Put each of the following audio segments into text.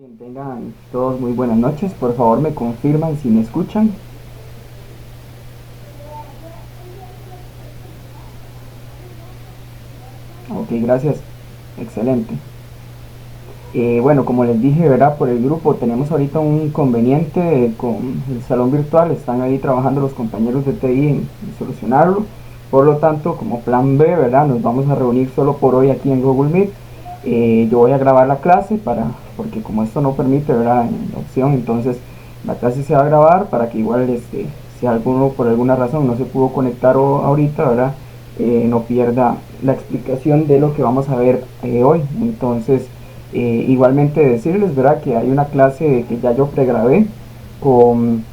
Bien, tengan todos muy buenas noches. Por favor, me confirman si me escuchan. Ok, gracias. Excelente. Bueno, como les dije, ¿verdad? Por el grupo tenemos ahorita un inconveniente con el salón virtual. Están ahí trabajando los compañeros de TI en solucionarlo. Por lo tanto, como plan B, ¿verdad? Nos vamos a reunir solo por hoy aquí en Google Meet. Yo voy a grabar la clase porque como esto no permite, ¿verdad? En la opción, entonces la clase se va a grabar para que igual, si alguno por alguna razón no se pudo conectar ahorita, ¿verdad? No pierda la explicación de lo que vamos a ver hoy. Entonces, igualmente decirles, ¿verdad? Que hay una clase que ya yo pregrabé con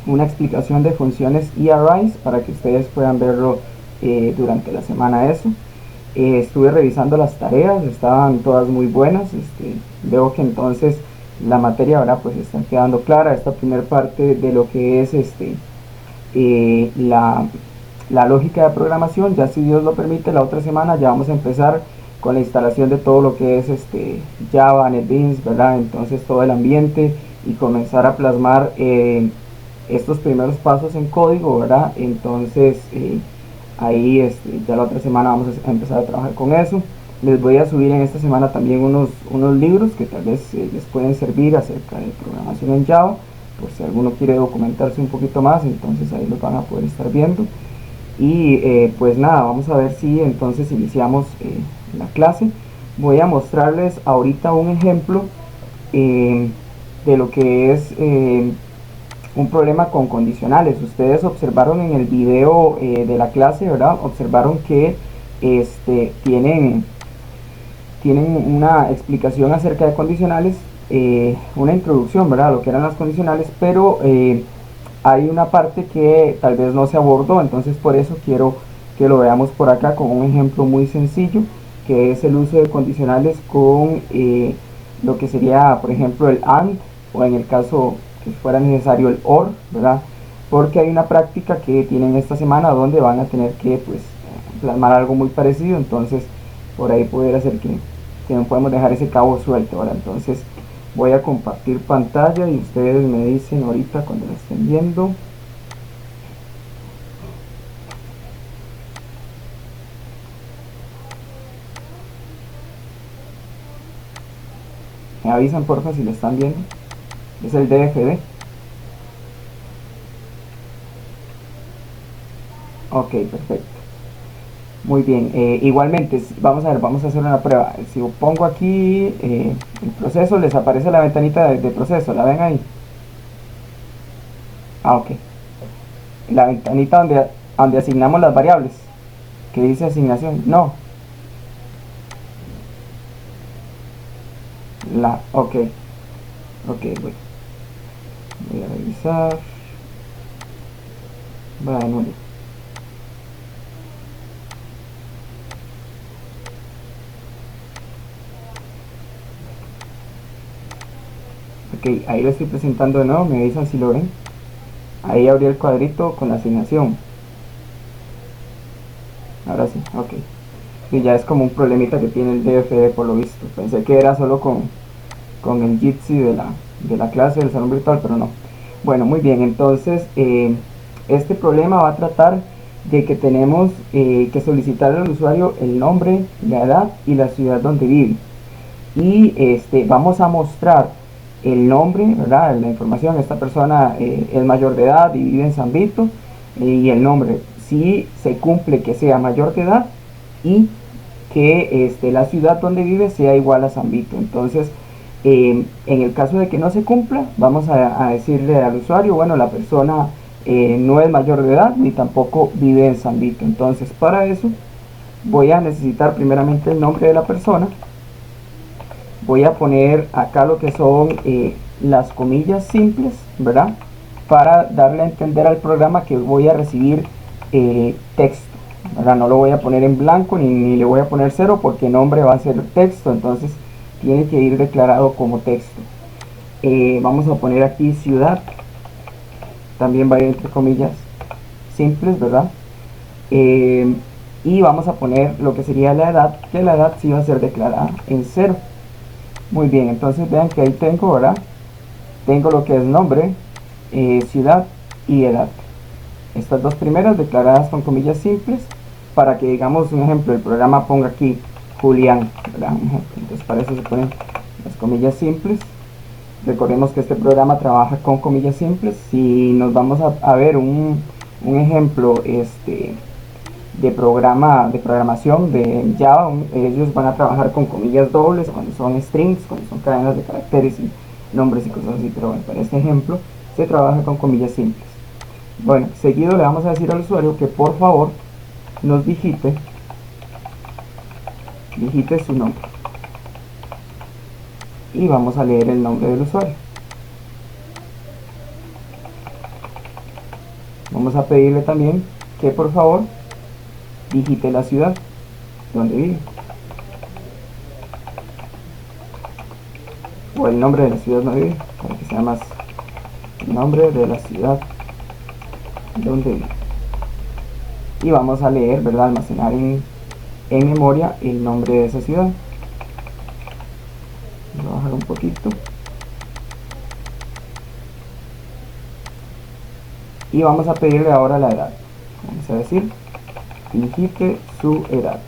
una explicación de funciones ERIs para que ustedes puedan verlo durante la semana eso. Estuve revisando las tareas, estaban todas muy buenas. Veo que entonces la materia ahora pues está quedando clara. Esta primera parte de lo que es la lógica de programación, ya si Dios lo permite, la otra semana ya vamos a empezar con la instalación de todo lo que es Java, NetBeans, ¿verdad? Entonces todo el ambiente y comenzar a plasmar estos primeros pasos en código, ¿verdad? Entonces ahí ya la otra semana vamos a empezar a trabajar con eso. Les voy a subir en esta semana también unos libros que tal vez les pueden servir acerca de programación en Java, por si alguno quiere documentarse un poquito más, entonces ahí lo van a poder estar viendo. Y pues nada, vamos a ver si entonces iniciamos la clase. Voy a mostrarles ahorita un ejemplo eh, de lo que es un problema con condicionales. Ustedes observaron en el video de la clase, ¿verdad? Observaron que tienen una explicación acerca de condicionales, una introducción, ¿verdad? A lo que eran las condicionales, pero hay una parte que tal vez no se abordó, entonces por eso quiero que lo veamos por acá con un ejemplo muy sencillo, que es el uso de condicionales con lo que sería, por ejemplo, el AND, o en el caso que fuera necesario el OR, ¿verdad? Porque hay una práctica que tienen esta semana donde van a tener que pues plasmar algo muy parecido, entonces por ahí pudiera ser que no podemos dejar ese cabo suelto. Ahora entonces voy a compartir pantalla y ustedes me dicen ahorita cuando la estén viendo. Me avisan porfa si lo están viendo. Es el DFD. Ok, perfecto. Muy bien, igualmente, vamos a ver, vamos a hacer una prueba. Si pongo aquí el proceso, les aparece la ventanita de proceso, ¿la ven ahí? Ah, ok. La ventanita donde asignamos las variables, que dice asignación, no. Ok, ok, voy a revisar. Bueno, ok, ahí lo estoy presentando de nuevo, me avisan si lo ven. Ahí abrí el cuadrito con la asignación. Ahora sí, ok. Y ya es como un problemita que tiene el DFD por lo visto. Pensé que era solo con el Jitsi de la clase del salón virtual, pero no. Bueno, muy bien, entonces este problema va a tratar de que tenemos que solicitarle al usuario el nombre, la edad y la ciudad donde vive. Y vamos a mostrar el nombre, ¿verdad? La información, esta persona es mayor de edad y vive en San Vito, y el nombre, si se cumple que sea mayor de edad y que la ciudad donde vive sea igual a San Vito. Entonces, en el caso de que no se cumpla, vamos a decirle al usuario, bueno, la persona no es mayor de edad ni tampoco vive en San Vito. Entonces, para eso voy a necesitar primeramente el nombre de la persona. Voy a poner acá lo que son las comillas simples, ¿verdad? Para darle a entender al programa que voy a recibir texto, ¿verdad? No lo voy a poner en blanco ni le voy a poner cero porque nombre va a ser texto, entonces tiene que ir declarado como texto. Vamos a poner aquí ciudad, también va a ir entre comillas simples, ¿verdad? Y vamos a poner lo que sería la edad, que la edad sí va a ser declarada en cero. Muy bien, entonces vean que ahí tengo, ¿verdad? Tengo lo que es nombre, ciudad y edad. Estas dos primeras declaradas con comillas simples para que, digamos, un ejemplo, el programa ponga aquí Julián, ¿verdad? Entonces para eso se ponen las comillas simples. Recordemos que este programa trabaja con comillas simples. Si nos vamos a ver un ejemplo de programación de Java, ellos van a trabajar con comillas dobles cuando son strings, cuando son cadenas de caracteres y nombres y cosas así, pero bueno, para este ejemplo se trabaja con comillas simples. Bueno, seguido le vamos a decir al usuario que por favor nos digite su nombre y vamos a leer el nombre del usuario. Vamos a pedirle también que por favor digite la ciudad donde vive o el nombre de la ciudad donde vive, para que sea más el nombre de la ciudad donde vive. Y vamos a leer, ¿verdad? Almacenar en memoria el nombre de esa ciudad. Voy a bajar un poquito. Y vamos a pedirle ahora la edad. Vamos a decir, digite su edad.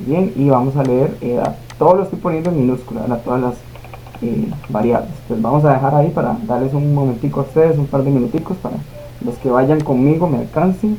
Bien, y vamos a leer edad. Todo lo estoy poniendo en minúscula, ¿verdad? Todas las variables. Pues vamos a dejar ahí para darles un momentico a ustedes, un par de minuticos para los que vayan conmigo me alcancen.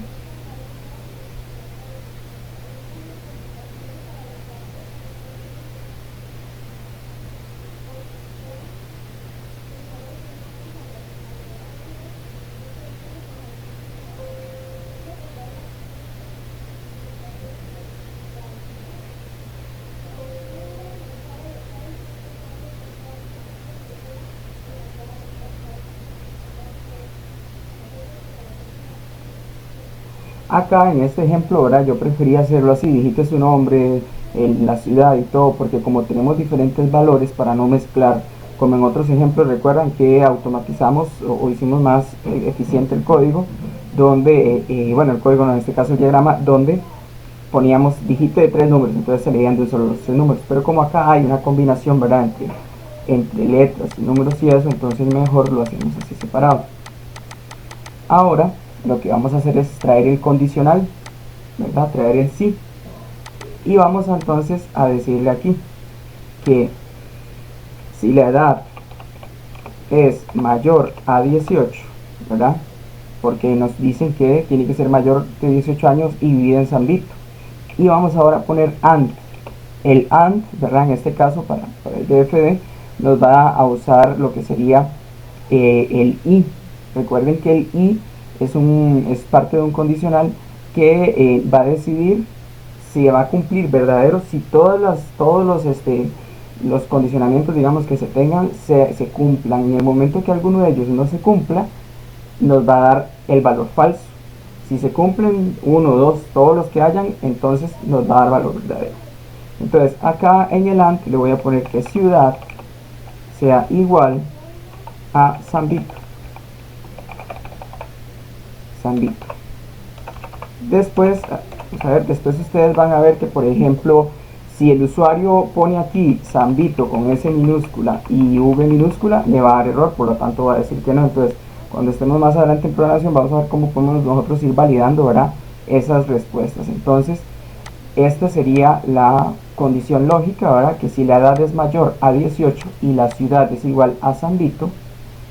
Acá en este ejemplo, ahora yo prefería hacerlo así, digite su nombre, la ciudad y todo, porque como tenemos diferentes valores para no mezclar, como en otros ejemplos, recuerdan que automatizamos o hicimos más eficiente el código, donde, bueno, el código no, en este caso el diagrama, donde poníamos digite de 3 números, entonces se leían de un solo los 3 números, pero como acá hay una combinación, ¿verdad?, entre letras y números y eso, entonces mejor lo hacemos así separado. Ahora lo que vamos a hacer es traer el condicional, ¿verdad? Traer el sí, y vamos entonces a decirle aquí que si la edad es mayor a 18, ¿verdad? Porque nos dicen que tiene que ser mayor de 18 años y vivir en San Vito. Y vamos ahora a poner AND. El AND, ¿verdad? En este caso para el DFD nos va a usar lo que sería el I. Recuerden que el I es parte de un condicional que va a decidir si va a cumplir verdadero, si todos los condicionamientos, digamos, que se tengan se cumplan. En el momento que alguno de ellos no se cumpla, nos va a dar el valor falso. Si se cumplen 1, 2, todos los que hayan, entonces nos va a dar valor verdadero. Entonces acá en el AND le voy a poner que ciudad sea igual a San Vito. San Vito. Después, vamos a ver, después ustedes van a ver que, por ejemplo, si el usuario pone aquí San Vito con S minúscula y V minúscula, le va a dar error, por lo tanto va a decir que no. Entonces, cuando estemos más adelante en programación, vamos a ver cómo podemos nosotros ir validando, ¿verdad?, esas respuestas. Entonces, esta sería la condición lógica, ¿verdad?, que si la edad es mayor a 18 y la ciudad es igual a San Vito,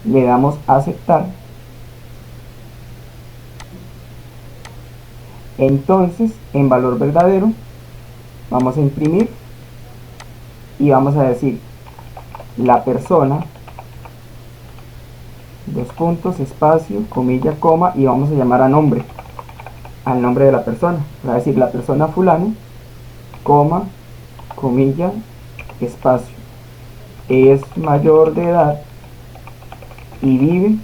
le damos a aceptar. Entonces, en valor verdadero, vamos a imprimir y vamos a decir la persona, dos puntos, espacio, comilla, coma, y vamos a llamar a nombre, al nombre de la persona. Va a decir la persona fulano, coma, comilla, espacio, es mayor de edad y vive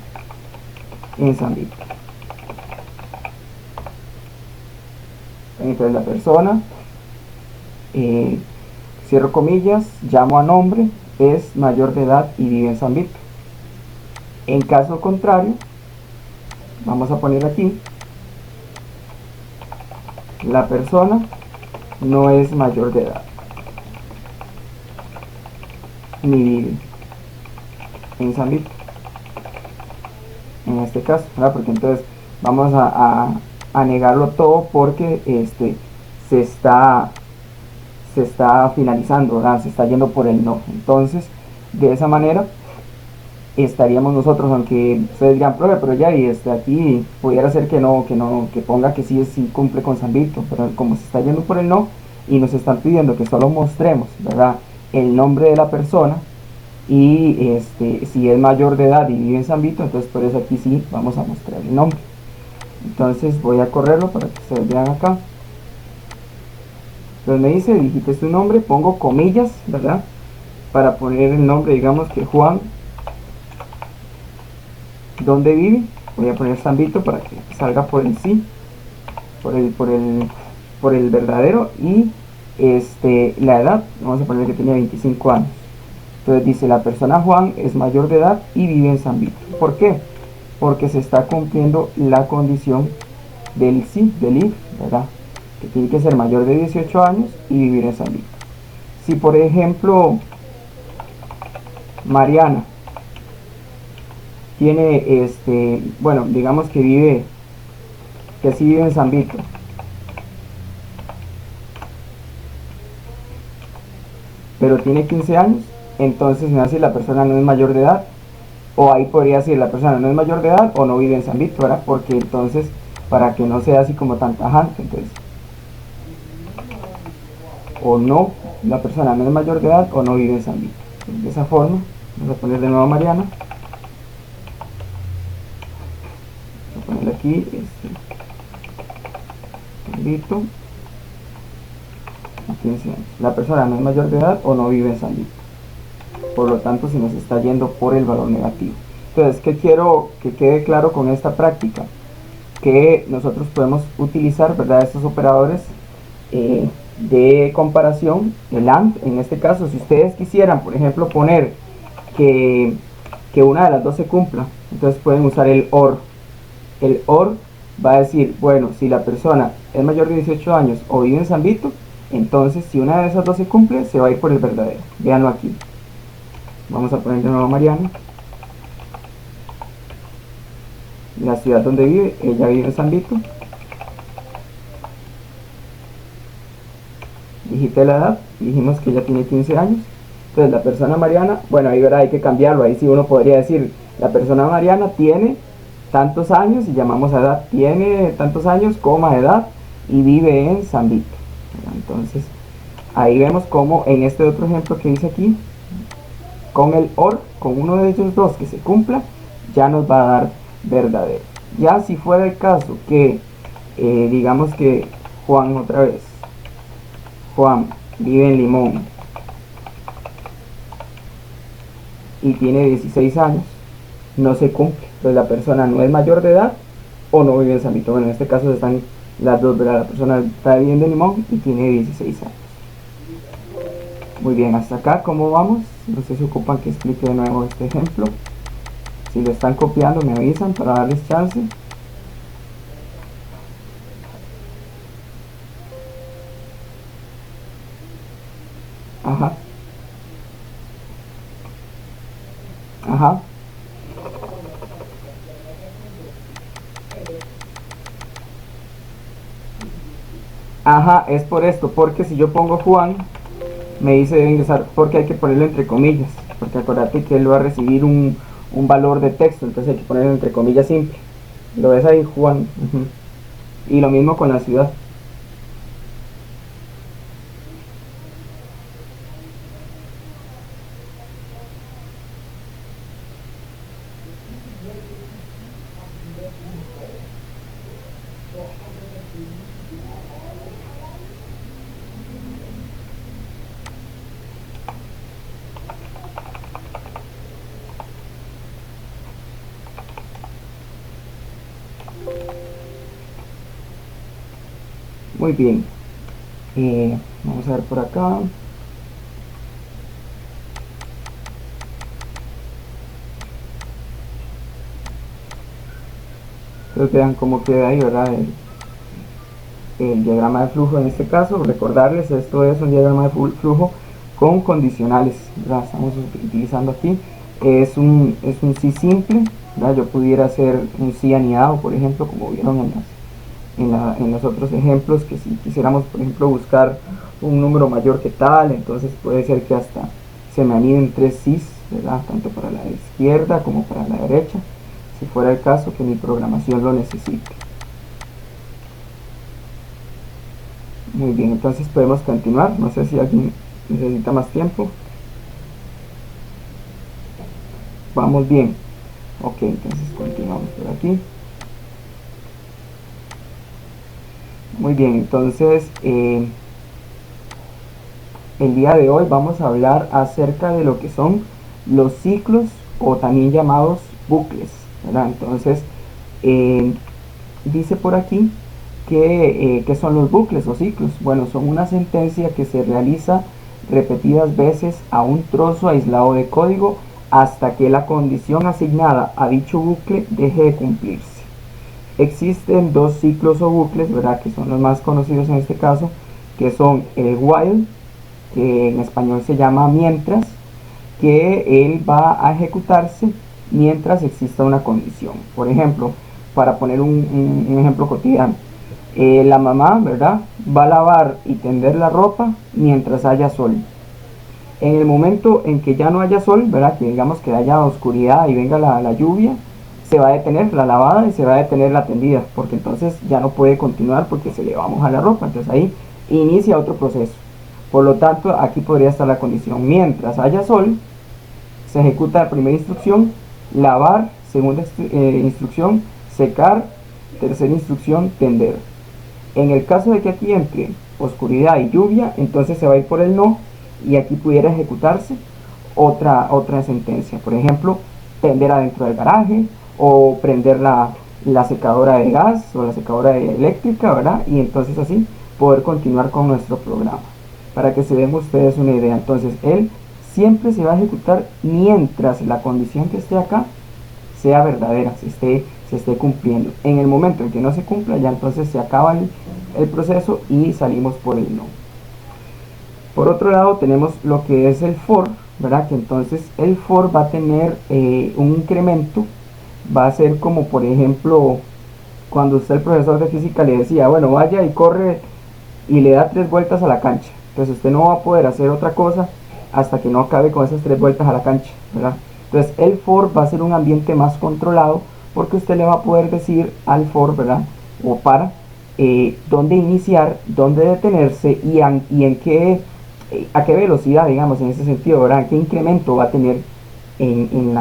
en San Vito. Entonces la persona, cierro comillas, llamo a nombre, es mayor de edad y vive en San Vito. En caso contrario, vamos a poner aquí la persona no es mayor de edad. ni vive en San Vito, en este caso, ¿verdad? Porque entonces vamos a negarlo todo porque se está se está finalizando, ¿verdad? Se está yendo por el no. Entonces, de esa manera estaríamos nosotros, aunque ustedes dirán, prueba, pero ya, y aquí pudiera ser que no, que ponga que sí, sí cumple con San Vito, pero como se está yendo por el no y nos están pidiendo que solo mostremos, ¿verdad?, el nombre de la persona y si es mayor de edad y vive en San Vito, entonces por eso aquí sí vamos a mostrar el nombre. Entonces voy a correrlo para que ustedes vean acá. Entonces me dice, digite su nombre, pongo comillas, ¿verdad?, para poner el nombre, digamos que Juan, ¿dónde vive? Voy a poner San Vito para que salga por el sí, por el verdadero, y la edad, vamos a poner que tenía 25 años. Entonces dice, la persona Juan es mayor de edad y vive en San Vito. ¿Por qué? Porque se está cumpliendo la condición del sí, del if, ¿verdad?, que tiene que ser mayor de 18 años y vivir en San Vito. Si por ejemplo Mariana tiene bueno, digamos que vive, que sí vive en San Vito, pero tiene 15 años, entonces me hace la persona no es mayor de edad, o ahí podría decir la persona no es mayor de edad o no vive en San Vito, ¿verdad? Porque entonces, para que no sea así como tan tajante, entonces, o no, la persona no es mayor de edad o no vive en San Vito. De esa forma, vamos a poner de nuevo a Mariana, vamos a ponerle aquí, San Vito, 15 años. La persona no es mayor de edad o no vive en San Vito. Por lo tanto, se nos está yendo por el valor negativo. Entonces, ¿qué quiero que quede claro con esta práctica? Que nosotros podemos utilizar, ¿verdad?, estos operadores de comparación, el AND, en este caso, si ustedes quisieran, por ejemplo, poner que una de las dos se cumpla, entonces pueden usar el OR. El OR va a decir, bueno, si la persona es mayor de 18 años o vive en San Vito, entonces si una de esas dos se cumple, se va a ir por el verdadero. Véanlo aquí. Vamos a poner de nuevo a Mariana. La ciudad donde vive, ella vive en San Vito. Digité la edad, dijimos que ella tiene 15 años. Entonces la persona Mariana, bueno, ahí verá, hay que cambiarlo. Ahí sí uno podría decir, la persona Mariana tiene tantos años y llamamos a edad, tiene tantos años, coma, edad, y vive en San Vito. Entonces ahí vemos como en este otro ejemplo que dice aquí, con el OR, con uno de ellos dos que se cumpla, ya nos va a dar verdadero. Ya si fuera el caso que digamos que Juan, otra vez, Juan vive en Limón y tiene 16 años, no se cumple. Entonces la persona no es mayor de edad o no vive en San Vito. Bueno, en este caso están las dos, ¿verdad? La persona está viviendo en Limón y tiene 16 años. Muy bien, hasta acá, ¿cómo vamos? No sé si ocupan que explique de nuevo este ejemplo. Si lo están copiando, me avisan para darles chance. Ajá. Ajá. Ajá, es por esto, porque si yo pongo Juan, me dice debe ingresar, porque hay que ponerlo entre comillas, porque acuérdate que él va a recibir un valor de texto, entonces hay que ponerlo entre comillas simple. Lo ves ahí, Juan. Y lo mismo con la ciudad. Muy bien. Vamos a ver por acá. Entonces vean cómo queda ahí, ¿verdad? El diagrama de flujo en este caso. Recordarles, esto es un diagrama de flujo con condicionales, ¿verdad? Estamos utilizando aquí, es un si simple, ¿verdad? Yo pudiera hacer un si aniidado, por ejemplo, como vieron en los otros ejemplos, que si quisiéramos, por ejemplo, buscar un número mayor que tal, entonces puede ser que hasta se me aniden 3 sis, ¿verdad? Tanto para la izquierda como para la derecha, si fuera el caso que mi programación lo necesite. Muy bien, entonces podemos continuar. No sé si alguien necesita más tiempo. Vamos bien. Ok, entonces continuamos por aquí. Muy bien, entonces el día de hoy vamos a hablar acerca de lo que son los ciclos o también llamados bucles, ¿verdad? Entonces dice por aquí que son los bucles o ciclos. Bueno, son una sentencia que se realiza repetidas veces a un trozo aislado de código hasta que la condición asignada a dicho bucle deje de cumplirse. Existen dos ciclos o bucles, ¿verdad? Que son los más conocidos en este caso, que son el while, que en español se llama mientras, que él va a ejecutarse mientras exista una condición. Por ejemplo, para poner un ejemplo cotidiano, la mamá, ¿verdad?, va a lavar y tender la ropa mientras haya sol. En el momento en que ya no haya sol, ¿verdad?, que digamos que haya oscuridad y venga la lluvia, se va a detener la lavada y se va a detener la tendida, porque entonces ya no puede continuar porque se le va a mojar la ropa. Entonces ahí inicia otro proceso. Por lo tanto, aquí podría estar la condición: mientras haya sol, se ejecuta la primera instrucción, lavar; segunda instrucción, secar; tercera instrucción, tender. En el caso de que aquí entre oscuridad y lluvia, entonces se va a ir por el no, y aquí pudiera ejecutarse otra sentencia. Por ejemplo, tender adentro del garaje, o prender la secadora de gas o la secadora eléctrica, ¿verdad? Y entonces así poder continuar con nuestro programa. Para que se den ustedes una idea, entonces él siempre se va a ejecutar mientras la condición que esté acá sea verdadera, se esté cumpliendo. En el momento en que no se cumpla, ya entonces se acaba el proceso y salimos por el no. Por otro lado tenemos lo que es el for, ¿verdad? Que entonces el for va a tener un incremento. Va a ser como, por ejemplo, cuando usted, el profesor de física, le decía, bueno, vaya y corre y le da 3 vueltas a la cancha. Entonces usted no va a poder hacer otra cosa hasta que no acabe con esas 3 vueltas a la cancha, ¿verdad? Entonces el for va a ser un ambiente más controlado, porque usted le va a poder decir al for, ¿verdad?, o para dónde iniciar, dónde detenerse y en qué, a qué velocidad, digamos, en ese sentido, ¿verdad?, qué incremento va a tener en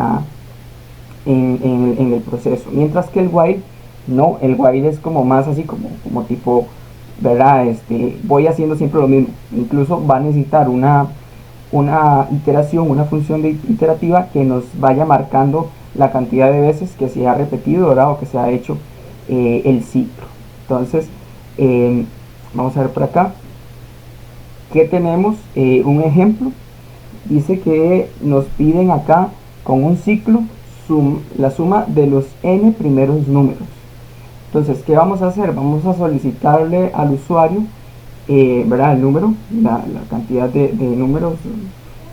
el proceso. Mientras que el while no, el while es como más así como tipo, ¿verdad?, voy haciendo siempre lo mismo. Incluso va a necesitar una iteración, una función iterativa que nos vaya marcando la cantidad de veces que se ha repetido, ¿verdad?, o que se ha hecho el ciclo. Entonces vamos a ver por acá que tenemos un ejemplo. Dice que nos piden acá con un ciclo la suma de los n primeros números. Entonces, ¿qué vamos a hacer? Vamos a solicitarle al usuario, ¿verdad?, el número, la cantidad de números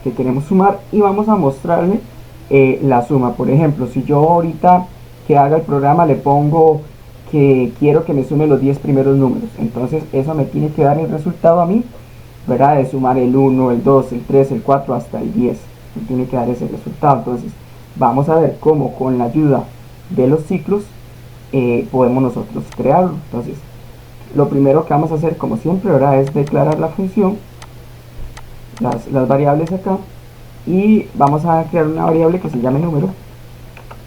que queremos sumar, y vamos a mostrarle la suma. Por ejemplo, si yo ahorita que haga el programa le pongo que quiero que me sume los 10 primeros números, entonces eso me tiene que dar el resultado a mí, ¿verdad?, de sumar el 1, el 2, el 3, el 4 hasta el 10. Me tiene que dar ese resultado. Entonces vamos a ver cómo con la ayuda de los ciclos podemos nosotros crearlo. Entonces lo primero que vamos a hacer, como siempre, ¿verdad?, es declarar la función, las variables acá, y vamos a crear una variable que se llame número,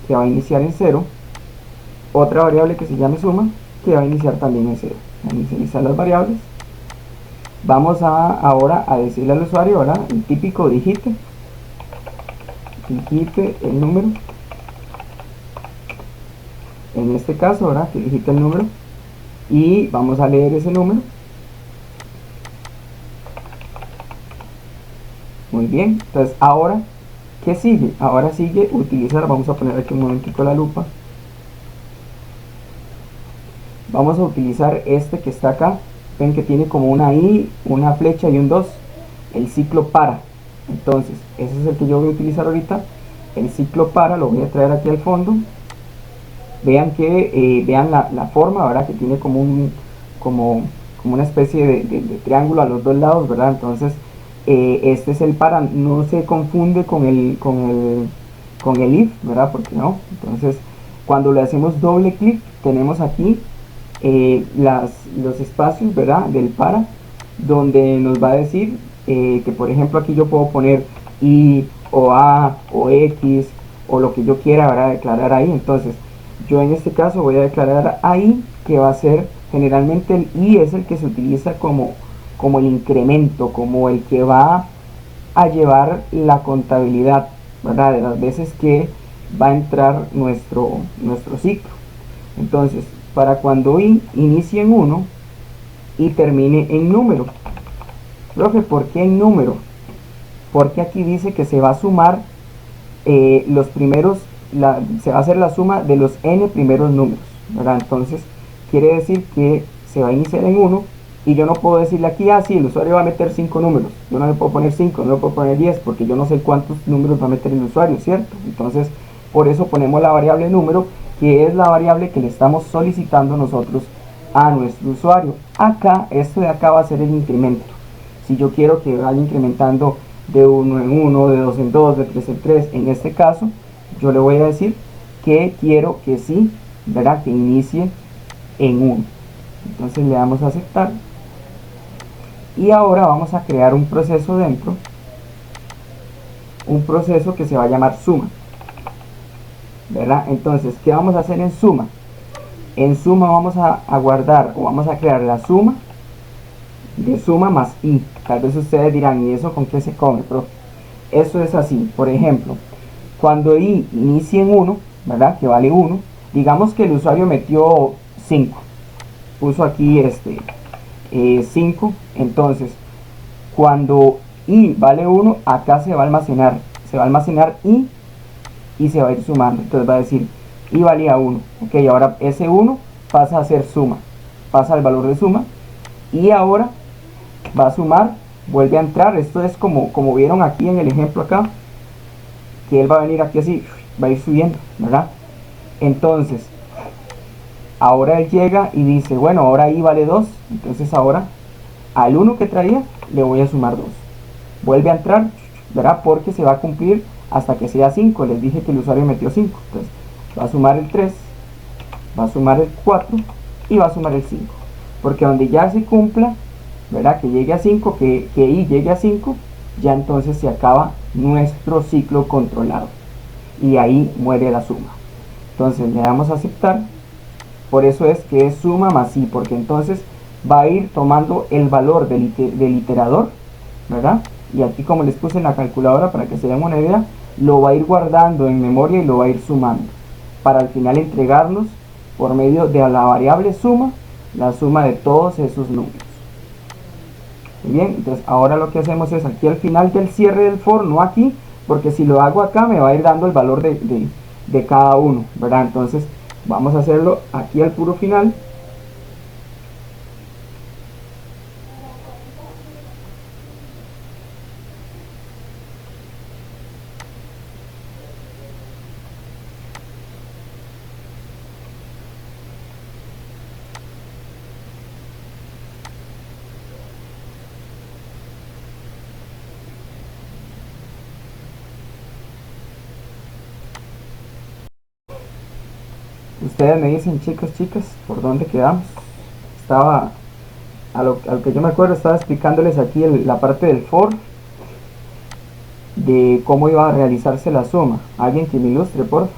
que va a iniciar en 0, otra variable que se llame suma, que va a iniciar también en 0. Vamos a inicializar las variables. Vamos ahora a decirle al usuario, ¿verdad?, el típico digite el número. En este caso, ¿verdad?, que digite el número, y vamos a leer ese número. Muy bien, entonces ahora, ¿qué sigue? Ahora sigue utilizar, vamos a poner aquí un momentico la lupa, vamos a utilizar que está acá. Ven que tiene como una i, una flecha y un 2, el ciclo para. Entonces ese es el que yo voy a utilizar ahorita, el ciclo para, lo voy a traer aquí al fondo. Vean que vean la forma, ¿verdad? Que tiene como como una especie de triángulo a los dos lados, ¿verdad? Entonces este es el para, no se confunde con el if, ¿verdad? Porque no. Entonces cuando le hacemos doble clic tenemos aquí los espacios, ¿verdad? Del para, donde nos va a decir que por ejemplo aquí yo puedo poner y o a o x o lo que yo quiera, ¿verdad? Declarar ahí. Entonces yo en este caso voy a declarar ahí que va a ser, generalmente el i es el que se utiliza como el incremento, como el que va a llevar la contabilidad, ¿verdad? De las veces que va a entrar nuestro ciclo. Entonces, para cuando i inicie en 1 y termine en número. Profe, ¿por qué en número? Porque aquí dice que se va a sumar los primeros, se va a hacer la suma de los n primeros números, ¿verdad? Entonces, quiere decir que se va a iniciar en 1 y yo no puedo decirle aquí, ah, sí, el usuario va a meter 5 números. Yo no le puedo poner 5, no le puedo poner 10 porque yo no sé cuántos números va a meter el usuario, ¿cierto? Entonces, por eso ponemos la variable número, que es la variable que le estamos solicitando nosotros a nuestro usuario. Acá, esto de acá va a ser el incremento. Si yo quiero que vaya incrementando de 1 en 1, de 2 en 2, de 3 en 3, en este caso, yo le voy a decir que quiero que sí, ¿verdad? Que inicie en 1. Entonces le damos a aceptar. Y ahora vamos a crear un proceso dentro, un proceso que se va a llamar suma, ¿verdad? Entonces, ¿qué vamos a hacer en suma? En suma vamos a guardar o vamos a crear la suma de suma más i. Tal vez ustedes dirán, ¿y eso con qué se come, profe? Eso es así. Por ejemplo, cuando i inicie en 1, ¿verdad? Que vale 1, digamos que el usuario metió 5, puso aquí 5, entonces cuando i vale 1, acá se va a almacenar i y se va a ir sumando. Entonces va a decir i valía 1, ok, ahora ese 1 pasa a ser suma, pasa al valor de suma y ahora va a sumar, vuelve a entrar. Esto es como vieron aquí en el ejemplo acá, que él va a venir aquí así, va a ir subiendo, ¿verdad? Entonces ahora él llega y dice, bueno, ahora i vale 2, entonces ahora al 1 que traía le voy a sumar 2, vuelve a entrar, ¿verdad? Porque se va a cumplir hasta que sea 5, les dije que el usuario metió 5, entonces va a sumar el 3, va a sumar el 4 y va a sumar el 5, porque donde ya se cumpla, ¿verdad? Que llegue a 5, que i llegue a 5, ya entonces se acaba nuestro ciclo controlado y ahí muere la suma. Entonces le damos a aceptar. Por eso es que es suma más i, porque entonces va a ir tomando el valor del iterador, ¿verdad? Y aquí, como les puse en la calculadora para que se den una idea, lo va a ir guardando en memoria y lo va a ir sumando para al final entregarnos por medio de la variable suma, la suma de todos esos números. Muy bien, entonces ahora lo que hacemos es aquí al final del cierre del for, no aquí, porque si lo hago acá me va a ir dando el valor de cada uno, ¿verdad? Entonces vamos a hacerlo aquí al puro final. Ustedes me dicen, chicos, chicas, ¿por dónde quedamos? Estaba, a lo que yo me acuerdo, estaba explicándoles aquí la parte del for, de cómo iba a realizarse la suma. Alguien que me ilustre, por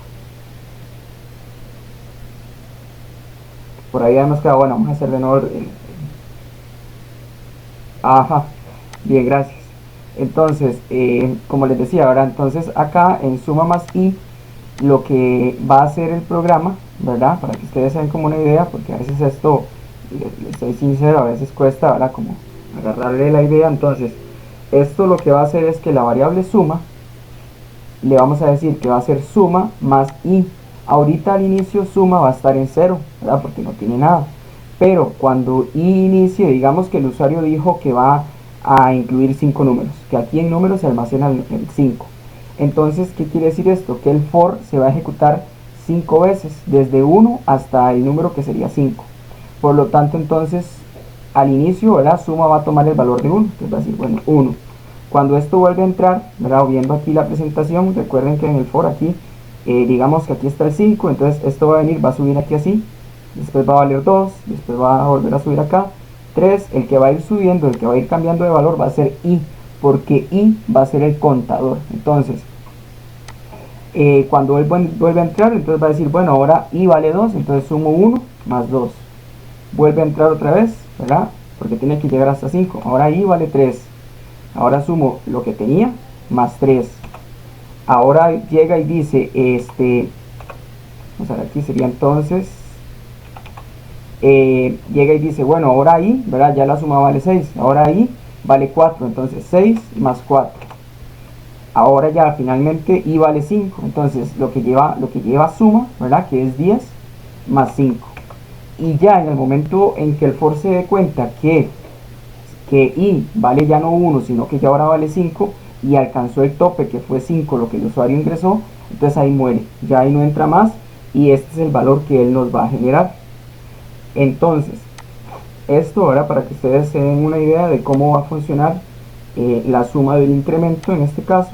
ahí hemos quedado. Bueno, vamos a hacer de nuevo ajá, bien, gracias. Entonces, como les decía, ahora entonces acá en suma más i, lo que va a hacer el programa, ¿verdad? Para que ustedes se den como una idea, porque a veces esto, les soy sincero, a veces cuesta, ¿verdad? Como agarrarle la idea. Entonces, esto lo que va a hacer es que la variable suma, le vamos a decir que va a ser suma más i. Ahorita al inicio suma va a estar en 0, Porque no tiene nada. Pero cuando i inicie, digamos que el usuario dijo que va a incluir 5 números, que aquí en números se almacena el 5. Entonces, ¿qué quiere decir esto? Que el for se va a ejecutar 5 veces, desde 1 hasta el número que sería 5. Por lo tanto, entonces, al inicio, la suma va a tomar el valor de 1, entonces va a decir, bueno, 1. Cuando esto vuelve a entrar, ¿verdad? Viendo aquí la presentación, recuerden que en el for aquí, digamos que aquí está el 5, entonces esto va a venir, va a subir aquí así, después va a valer 2, después va a volver a subir acá, 3, el que va a ir subiendo, el que va a ir cambiando de valor va a ser i, porque i va a ser el contador. Entonces, cuando él vuelve a entrar, entonces va a decir, bueno, ahora i vale 2, entonces sumo 1 más 2. Vuelve a entrar otra vez, ¿verdad? Porque tiene que llegar hasta 5. Ahora i vale 3. Ahora sumo lo que tenía más 3. Ahora llega y dice, vamos a ver, aquí sería entonces, llega y dice, bueno, ahora i, ¿verdad? Ya la suma vale 6. Ahora i vale 4. Entonces 6 más 4. Ahora ya finalmente i vale 5. Entonces lo que lleva suma, ¿verdad? Que es 10 más 5. Y ya en el momento en que el for se dé cuenta que i vale ya no 1, sino que ya ahora vale 5 y alcanzó el tope que fue 5, lo que el usuario ingresó, entonces ahí muere, ya ahí no entra más y este es el valor que él nos va a generar. Entonces, esto ahora para que ustedes se den una idea de cómo va a funcionar la suma del incremento en este caso.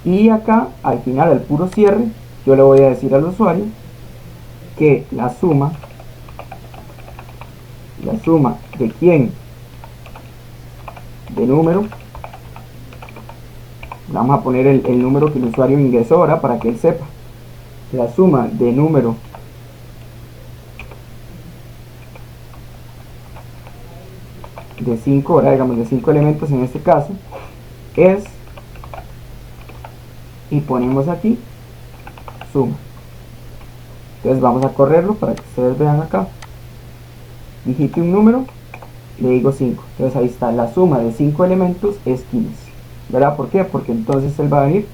Y acá, al final, al puro cierre, yo le voy a decir al usuario que la suma de quién, de número, vamos a poner el número que el usuario ingresó ahora para que él sepa, la suma de número de 5, ahora digamos de 5 elementos en este caso, es, y ponemos aquí, suma. Entonces vamos a correrlo para que ustedes vean acá. Digite un número, le digo 5. Entonces ahí está, la suma de 5 elementos es 15. ¿Verdad? ¿Por qué? Porque entonces él va a venir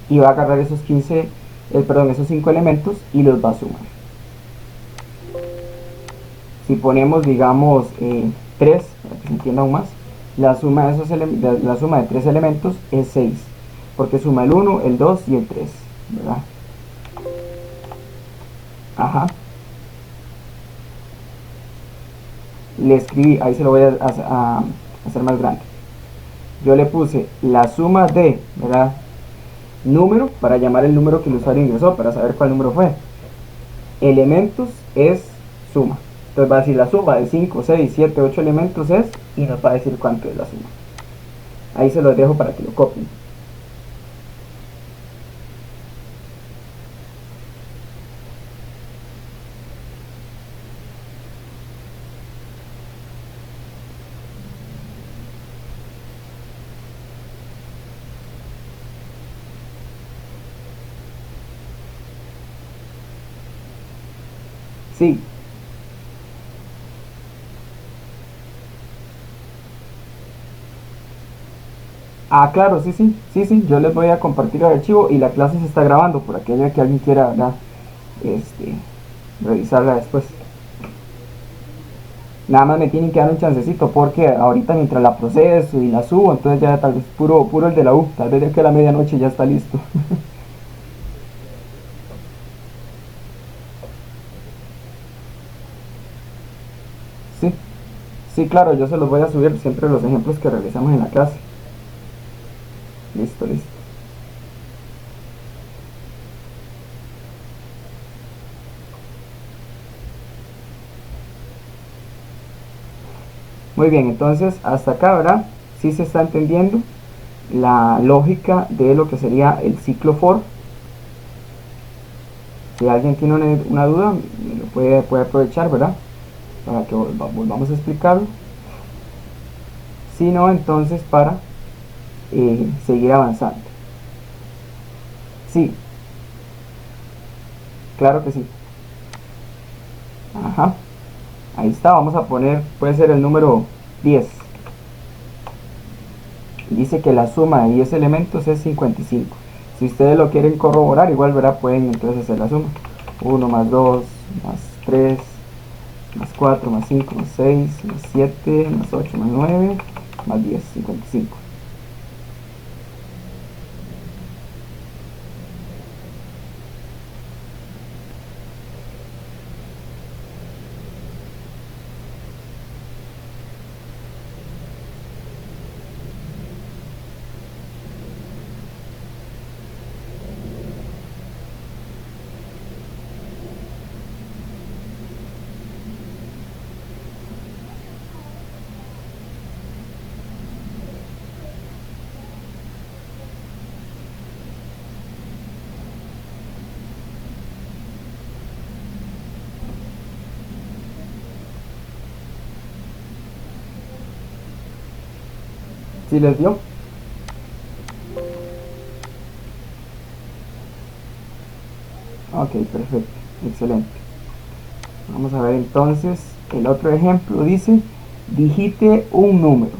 y va a agarrar esos 5 elementos y los va a sumar. Si ponemos, digamos, 3, para que se entienda aún más, la suma de 3 elementos es 6, porque suma el 1, el 2 y el 3, ¿verdad? Ajá. Le escribí, ahí se lo voy a hacer más grande. Yo le puse la suma de, ¿verdad? Número, para llamar el número que el usuario ingresó, para saber cuál número fue. Elementos es suma. Entonces va a decir la suma de 5, 6, 7, 8 elementos es, y nos va a decir cuánto es la suma. Ahí se los dejo para que lo copien. Sí. Ah, claro, sí, yo les voy a compartir el archivo y la clase se está grabando por aquello que alguien quiera, ¿verdad? Revisarla después. Nada más me tienen que dar un chancecito porque ahorita mientras la proceso y la subo, entonces ya tal vez puro el de la U, tal vez de que a la medianoche ya está listo. Sí, sí, claro, yo se los voy a subir siempre los ejemplos que realizamos en la clase. Listo, listo. Muy bien, entonces hasta acá, ¿verdad? Sí se está entendiendo la lógica de lo que sería el ciclo for. Si alguien tiene una duda, me lo puede aprovechar, ¿verdad? Para que volvamos a explicarlo. Si no, entonces para seguir avanzando. Sí, claro que sí. Ajá. Ahí está, vamos a poner, puede ser el número 10. Dice que la suma de 10 elementos es 55. Si ustedes lo quieren corroborar, igual, ¿verdad? Pueden entonces hacer la suma. 1 más 2 más 3 más 4 más 5 más 6 más 7 más 8 más 9 más 10, 55. ¿Sí les dio? Ok, perfecto, excelente. Vamos a ver entonces el otro ejemplo. Dice, digite un número.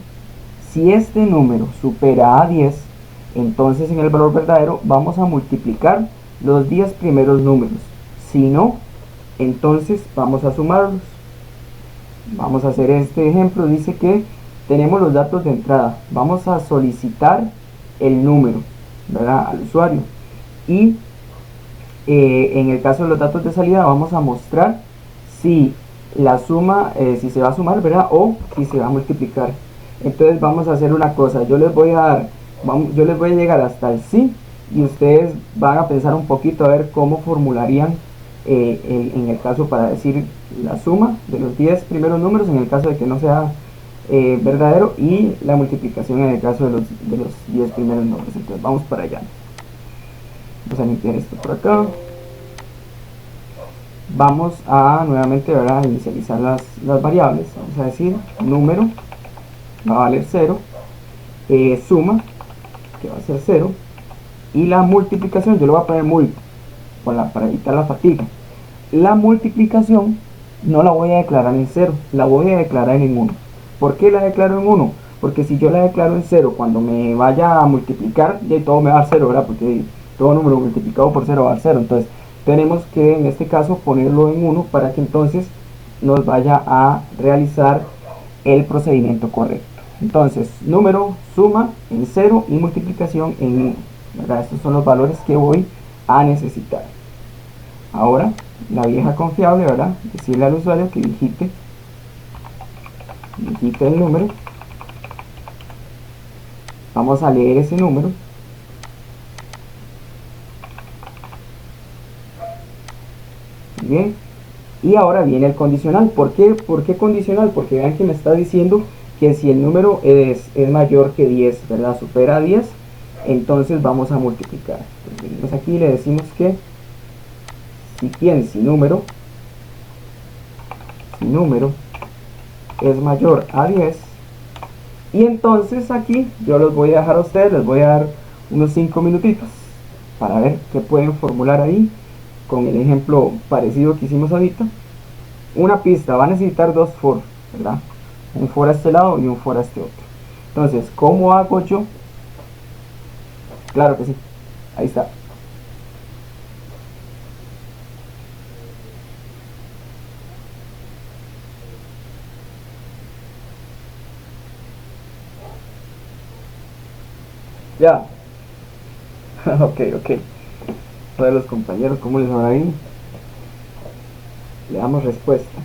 Si este número supera a 10, entonces en el valor verdadero vamos a multiplicar los 10 primeros números. Si no, entonces vamos a sumarlos. Vamos a hacer este ejemplo. Dice que tenemos los datos de entrada. Vamos a solicitar el número, ¿verdad?, al usuario. Y en el caso de los datos de salida vamos a mostrar si la suma, si se va a sumar, ¿verdad?, o si se va a multiplicar. Entonces vamos a hacer una cosa. Yo les voy a dar, yo les voy a llegar hasta el sí, y ustedes van a pensar un poquito a ver cómo formularían en el caso para decir la suma de los 10 primeros números en el caso de que no sea verdadero, y la multiplicación en el caso de los 10 primeros números. Entonces vamos para allá. Vamos a limpiar esto por acá. Vamos a nuevamente, ¿verdad?, inicializar las variables. Vamos a decir número va a valer 0, suma, que va a ser 0, y la multiplicación yo lo voy a poner muy para evitar la fatiga. La multiplicación no la voy a declarar en 0, la voy a declarar en 1. ¿Por qué la declaro en 1? Porque si yo la declaro en 0, cuando me vaya a multiplicar, ya todo me va a dar 0, ¿verdad? Porque todo número multiplicado por 0 va a dar 0. Entonces tenemos que en este caso ponerlo en 1 para que entonces nos vaya a realizar el procedimiento correcto. Entonces, número, suma en 0 y multiplicación en 1, ¿verdad? Estos son los valores que voy a necesitar. Ahora, la vieja confiable, ¿verdad?, decirle al usuario que digite el número. Vamos a leer ese número. Bien. Y ahora viene el condicional. ¿Por qué condicional? Porque vean que me está diciendo que si el número es mayor que 10, ¿verdad?, supera 10, entonces vamos a multiplicar. Entonces venimos aquí y le decimos que si número es mayor a 10, y entonces aquí yo los voy a dejar a ustedes, les voy a dar unos 5 minutitos para ver qué pueden formular ahí con el ejemplo parecido que hicimos ahorita. Una pista, va a necesitar dos for, ¿verdad? Un for a este lado y un for a este otro. Entonces, ¿cómo hago yo? Claro que sí, ahí está. Ya. ok. Todos los compañeros, ¿cómo les va ahí? Le damos respuesta.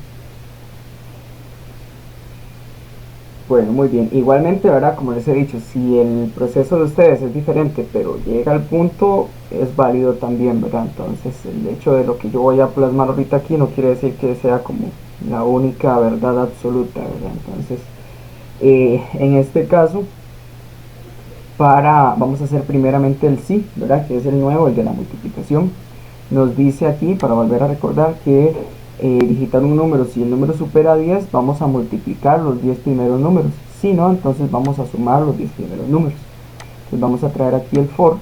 Bueno, muy bien. Igualmente, ¿verdad?, como les he dicho, si el proceso de ustedes es diferente, pero llega al punto, es válido también, ¿verdad? Entonces, el hecho de lo que yo voy a plasmar ahorita aquí no quiere decir que sea como la única verdad absoluta, ¿verdad? Entonces, en este caso, vamos a hacer primeramente el sí, ¿verdad?, que es el nuevo, el de la multiplicación. Nos dice aquí, para volver a recordar, que digitar un número, si el número supera 10, vamos a multiplicar los 10 primeros números. Si no, entonces vamos a sumar los 10 primeros números. Entonces vamos a traer aquí el for.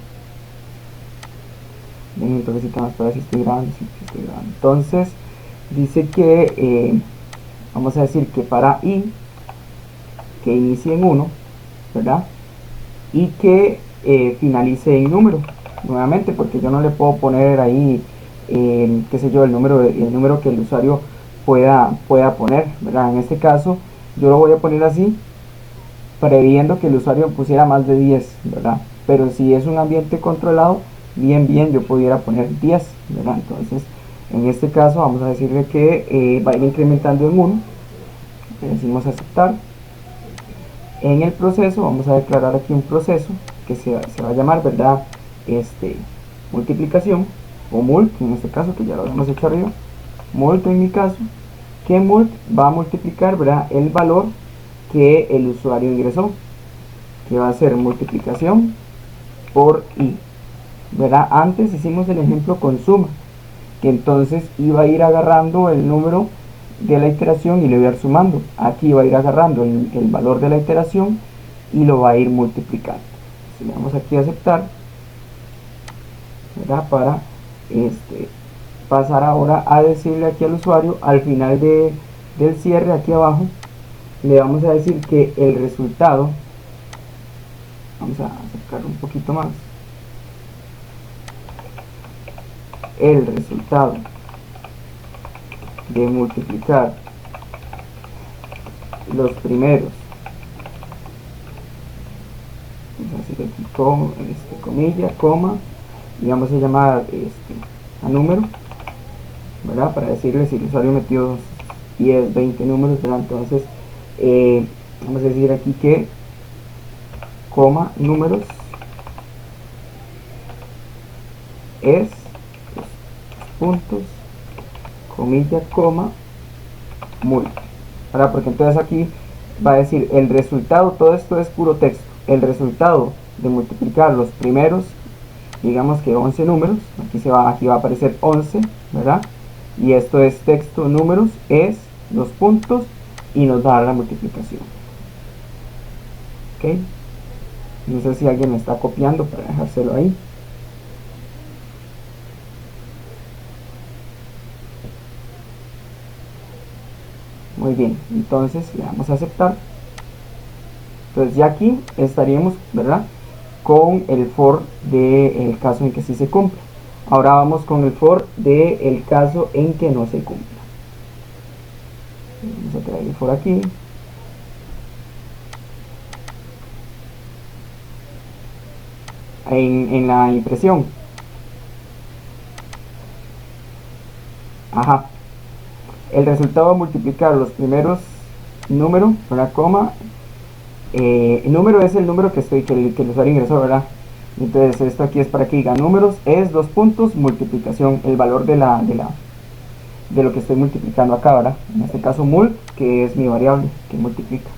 Entonces más para ver si estoy grabando, sí, estoy grabando. Entonces dice que vamos a decir que para i, que inicie en 1, ¿verdad?, y que finalice en número, nuevamente, porque yo no le puedo poner ahí qué sé yo, el número que el usuario pueda poner, ¿verdad? En este caso yo lo voy a poner así, previendo que el usuario pusiera más de 10, ¿verdad? Pero si es un ambiente controlado, bien yo pudiera poner 10, ¿verdad? Entonces en este caso vamos a decirle que va a ir incrementando en 1, le decimos aceptar. En el proceso vamos a declarar aquí un proceso que se va a llamar, ¿verdad? Multiplicación o mult, en este caso, que ya lo habíamos hecho arriba, mult en mi caso, que mult va a multiplicar, ¿verdad?, el valor que el usuario ingresó, que va a ser multiplicación por i, ¿verdad? Antes hicimos el ejemplo con suma, que entonces iba a ir agarrando el número de la iteración y le voy a ir sumando. Aquí va a ir agarrando el valor de la iteración y lo va a ir multiplicando. Si le damos aquí a aceptar, ¿verdad?, para pasar ahora a decirle aquí al usuario, al final del cierre aquí abajo, le vamos a decir que el resultado, vamos a acercarlo un poquito más, el resultado de multiplicar los primeros, vamos a decir aquí con comilla, coma, y vamos a llamar a número, ¿verdad?, para decirle si el usuario metió 10, 20 números, ¿verdad? Entonces vamos a decir aquí que coma números es puntos, comilla, coma, mult, ¿verdad? Porque entonces aquí va a decir el resultado, todo esto es puro texto, el resultado de multiplicar los primeros, digamos que 11 números, aquí va a aparecer 11, ¿verdad? Y esto es texto, números, es los puntos y nos va a dar la multiplicación. ¿Ok? No sé si alguien me está copiando para dejárselo ahí. Muy bien, entonces le damos a aceptar. Entonces ya aquí estaríamos, ¿verdad?, con el for del caso en que sí se cumple. Ahora vamos con el for del caso en que no se cumpla. Vamos a traer el for aquí. En la impresión. Ajá. El resultado va a multiplicar los primeros números, ¿verdad?, coma. El número es el número que el usuario ingresó, ¿verdad? Entonces esto aquí es para que diga números es 2 puntos multiplicación, el valor de lo que estoy multiplicando acá, ¿verdad? En este caso mult, que es mi variable que multiplica.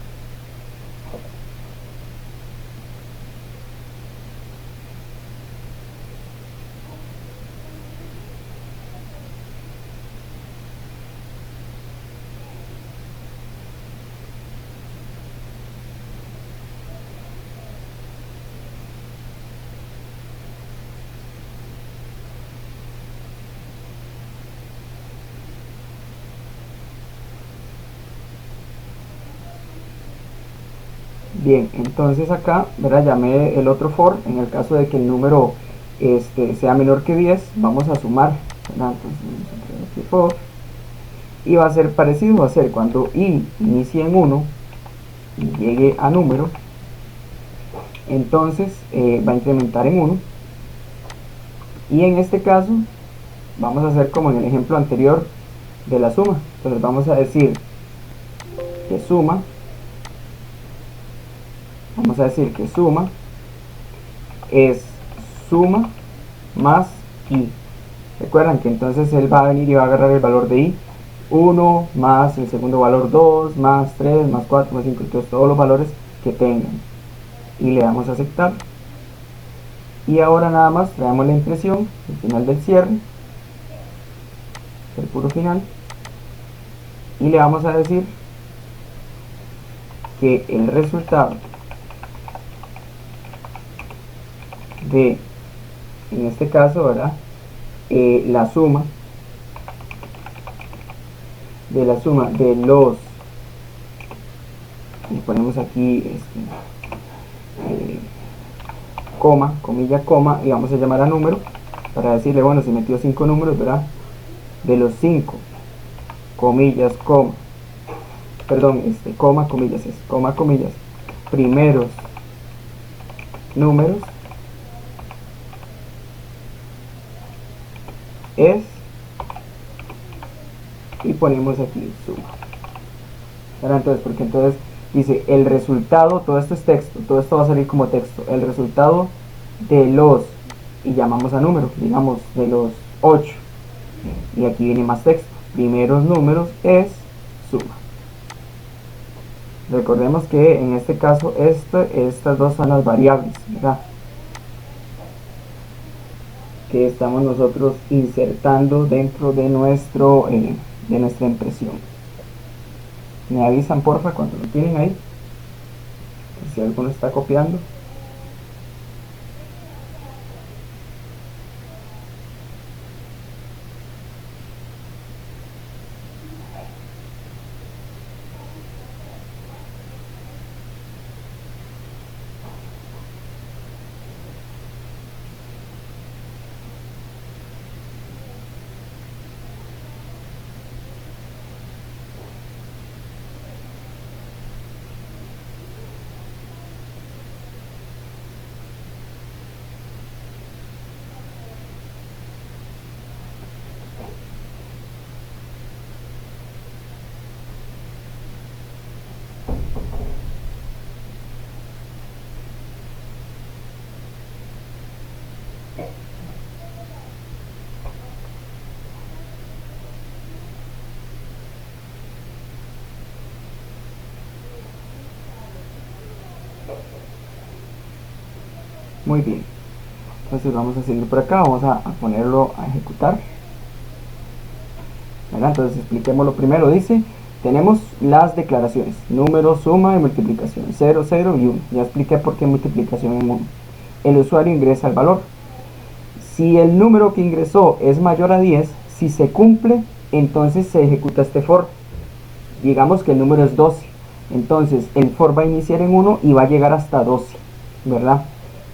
Bien, entonces acá, ¿verdad?, llamé el otro for, en el caso de que el número sea menor que 10, vamos a sumar, ¿verdad? Entonces vamos a crear aquí for, y va a ser parecido, va a ser cuando i inicie en 1 y llegue a número, entonces va a incrementar en 1, y en este caso vamos a hacer como en el ejemplo anterior de la suma. Entonces vamos a decir que suma, es suma más i. Recuerdan que entonces él va a venir y va a agarrar el valor de i, 1 más el segundo valor 2 más 3 más 4 más 5, entonces todos los valores que tengan, y le damos a aceptar. Y ahora nada más traemos la impresión, el final del cierre, el puro final, y le vamos a decir que el resultado de, en este caso, ¿verdad?, la suma de los, y ponemos aquí coma, comilla, coma, y vamos a llamar a número para decirle, bueno, si metió 5 números, ¿verdad?, de los 5, comillas, coma, perdón, coma, comillas, primeros números es, y ponemos aquí suma. Ahora entonces, porque entonces dice el resultado, todo esto es texto, todo esto va a salir como texto, el resultado de los, y llamamos a número, digamos de los 8, y aquí viene más texto, primeros números es suma. Recordemos que en este caso estas dos son las variables, ¿verdad?, que estamos nosotros insertando dentro de de nuestra impresión. Me avisan porfa cuando lo tienen ahí, si alguno está copiando. Muy bien, entonces vamos a seguir por acá, vamos a ponerlo a ejecutar, ¿verdad? Entonces expliquémoslo primero. Dice, tenemos las declaraciones, número, suma y multiplicación, 0, 0 y 1. Ya expliqué por qué multiplicación en 1. El usuario ingresa el valor. Si el número que ingresó es mayor a 10, si se cumple, entonces se ejecuta este for. Digamos que el número es 12, entonces el for va a iniciar en 1 y va a llegar hasta 12, ¿verdad?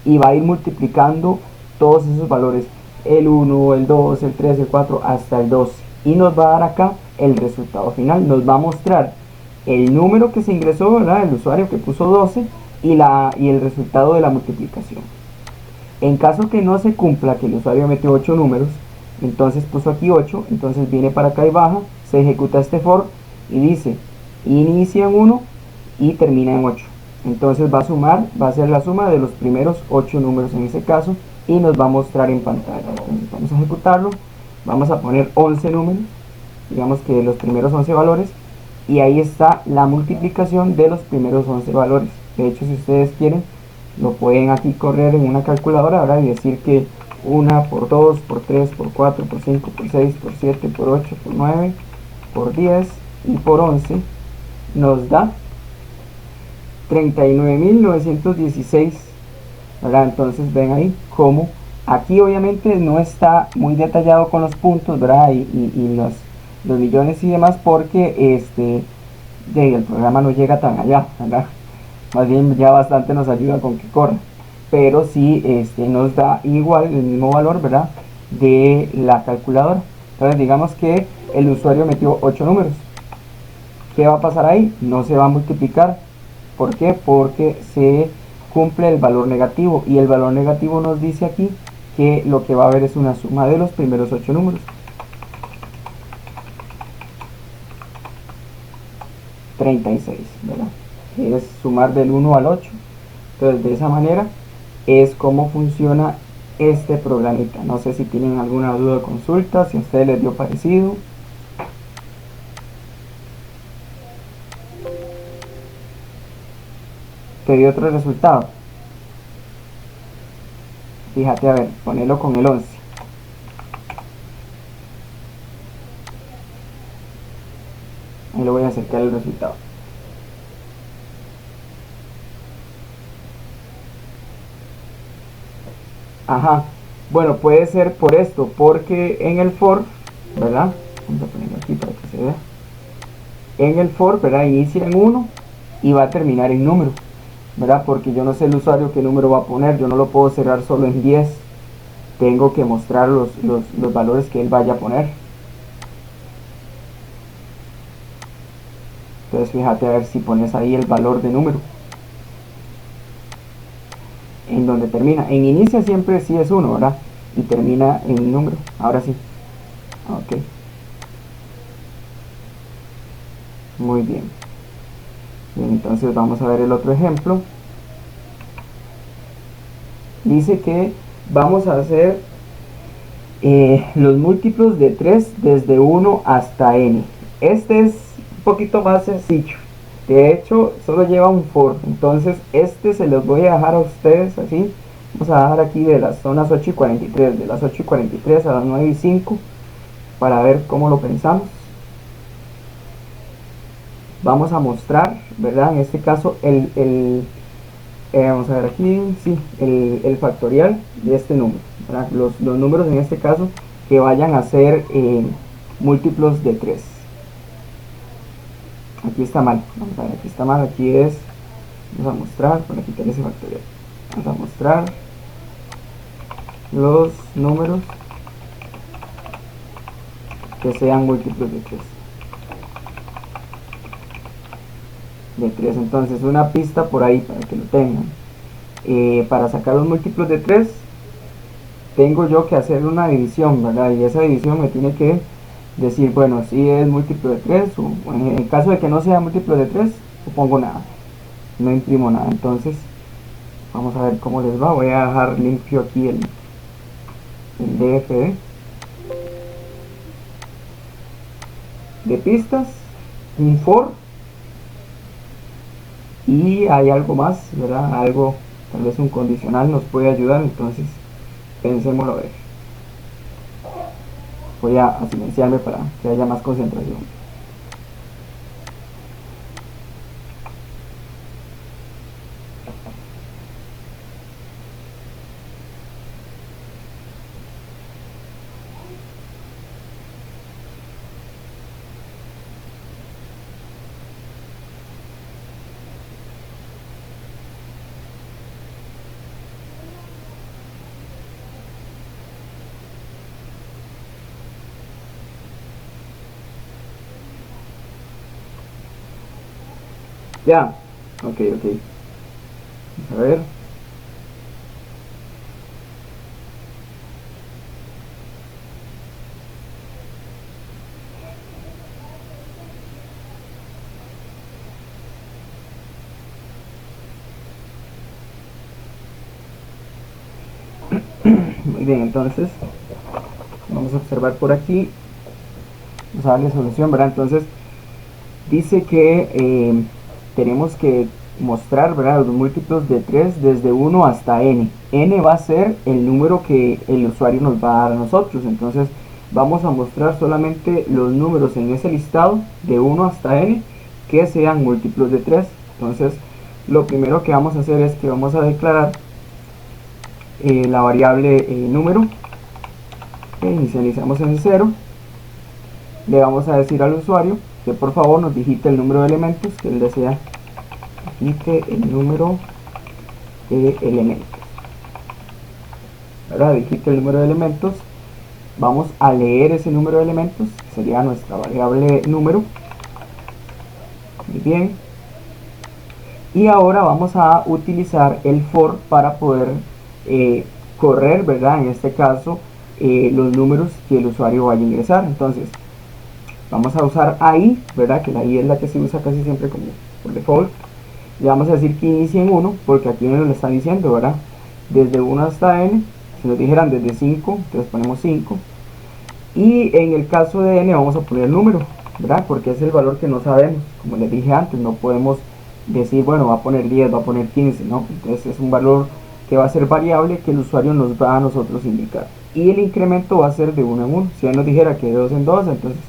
Y va a ir multiplicando todos esos valores, el 1, el 2, el 3, el 4, hasta el 12. Y nos va a dar acá el resultado final. Nos va a mostrar el número que se ingresó, ¿verdad?, el usuario que puso 12 y el resultado de la multiplicación. En caso que no se cumpla, que el usuario metió 8 números, entonces puso aquí 8, entonces viene para acá y baja, se ejecuta este for y dice, inicia en 1 y termina en 8. Entonces va a sumar, va a ser la suma de los primeros 8 números en ese caso, y nos va a mostrar en pantalla. Entonces vamos a ejecutarlo, vamos a poner 11 números, digamos que los primeros 11 valores, y ahí está la multiplicación de los primeros 11 valores. De hecho, si ustedes quieren, lo pueden aquí correr en una calculadora, ¿verdad?, y decir que 1 por 2, por 3, por 4, por 5, por 6, por 7, por 8, por 9, por 10 y por 11 nos da 39.916, ¿verdad? Entonces ven ahí como aquí obviamente no está muy detallado con los puntos, ¿verdad?, y los millones y demás, porque el programa no llega tan allá, ¿verdad? Más bien ya bastante nos ayuda con que corra, pero sí nos da igual el mismo valor, ¿verdad?, de la calculadora. Entonces digamos que el usuario metió 8 números. ¿Qué va a pasar ahí? No se va a multiplicar. ¿Por qué? Porque se cumple el valor negativo, y el valor negativo nos dice aquí que lo que va a haber es una suma de los primeros 8 números. 36, ¿verdad? Es sumar del 1 al 8. Entonces de esa manera es como funciona este programita. No sé si tienen alguna duda o consulta, si a ustedes les dio parecido. Te dio otro resultado. Fíjate, a ver, ponelo con el 11. Ahí lo voy a acercar el resultado. Ajá, bueno, puede ser por esto, porque en el for, ¿verdad? Vamos a ponerlo aquí para que se vea. En el for, ¿verdad?, inicia en 1 y va a terminar en número, ¿verdad? Porque yo no sé el usuario qué número va a poner, yo no lo puedo cerrar solo en 10, tengo que mostrar los valores que él vaya a poner. Entonces fíjate a ver si pones ahí el valor de número. en donde termina. En inicia siempre sí es 1, ¿verdad? Y termina en número. Ahora sí. Ok. Muy bien. Bien, entonces vamos a ver el otro ejemplo. Dice que vamos a hacer los múltiplos de 3 desde 1 hasta n. Este es un poquito más sencillo. De hecho, solo lleva un for. Entonces, este se los voy a dejar a ustedes así. Vamos a dejar aquí de las zonas 8 y 43. De las 8 y 43 a las 9 y 5. Para ver cómo lo pensamos. Vamos a mostrar, ¿verdad? En este caso, vamos a ver aquí, sí, el factorial de este número. Los números en este caso que vayan a ser múltiplos de 3. Aquí está mal, vamos a ver, aquí está mal, aquí es, vamos a mostrar, para quitar ese factorial, vamos a mostrar los números que sean múltiplos de 3. Entonces una pista por ahí para que lo tengan. Para sacar los múltiplos de 3 tengo yo que hacer una división, ¿verdad? Y esa división me tiene que decir, bueno, si es múltiplo de 3 o en el caso de que no sea múltiplo de 3, no pongo nada, no imprimo nada. Entonces vamos a ver cómo les va. Voy a dejar limpio aquí el DFD de pistas, un for, y hay algo más, ¿verdad? Algo, tal vez un condicional nos puede ayudar. Entonces pensémoslo a ver. Voy a silenciarme para que haya más concentración. Ya, ok. A ver. Muy bien, entonces vamos a observar por aquí, vamos a darle solución, ¿verdad? Entonces dice que tenemos que mostrar, ¿verdad?, los múltiplos de 3 desde 1 hasta n. N va a ser el número que el usuario nos va a dar a nosotros. Entonces vamos a mostrar solamente los números en ese listado de 1 hasta n que sean múltiplos de 3. Entonces lo primero que vamos a hacer es que vamos a declarar la variable número, que inicializamos en 0. Le vamos a decir al usuario que por favor nos digite el número de elementos que él desea. Digite el número de elementos, ¿verdad? Digite el número de elementos. Vamos a leer ese número de elementos, que sería nuestra variable número. Muy bien. Y ahora vamos a utilizar el for para poder correr, ¿verdad?, en este caso los números que el usuario vaya a ingresar. Entonces vamos a usar i, ¿verdad?, que la i es la que se usa casi siempre como por default. Le vamos a decir que inicie en 1, porque aquí nos lo está diciendo, ¿verdad?, desde 1 hasta n. Si nos dijeran desde 5, entonces ponemos 5. Y en el caso de n vamos a poner el número, ¿verdad?, porque es el valor que no sabemos. Como les dije antes, no podemos decir, bueno, va a poner 10, va a poner 15, ¿no? Entonces es un valor que va a ser variable, que el usuario nos va a nosotros indicar. Y el incremento va a ser de 1 en 1. Si él nos dijera que de 2 en 2, entonces,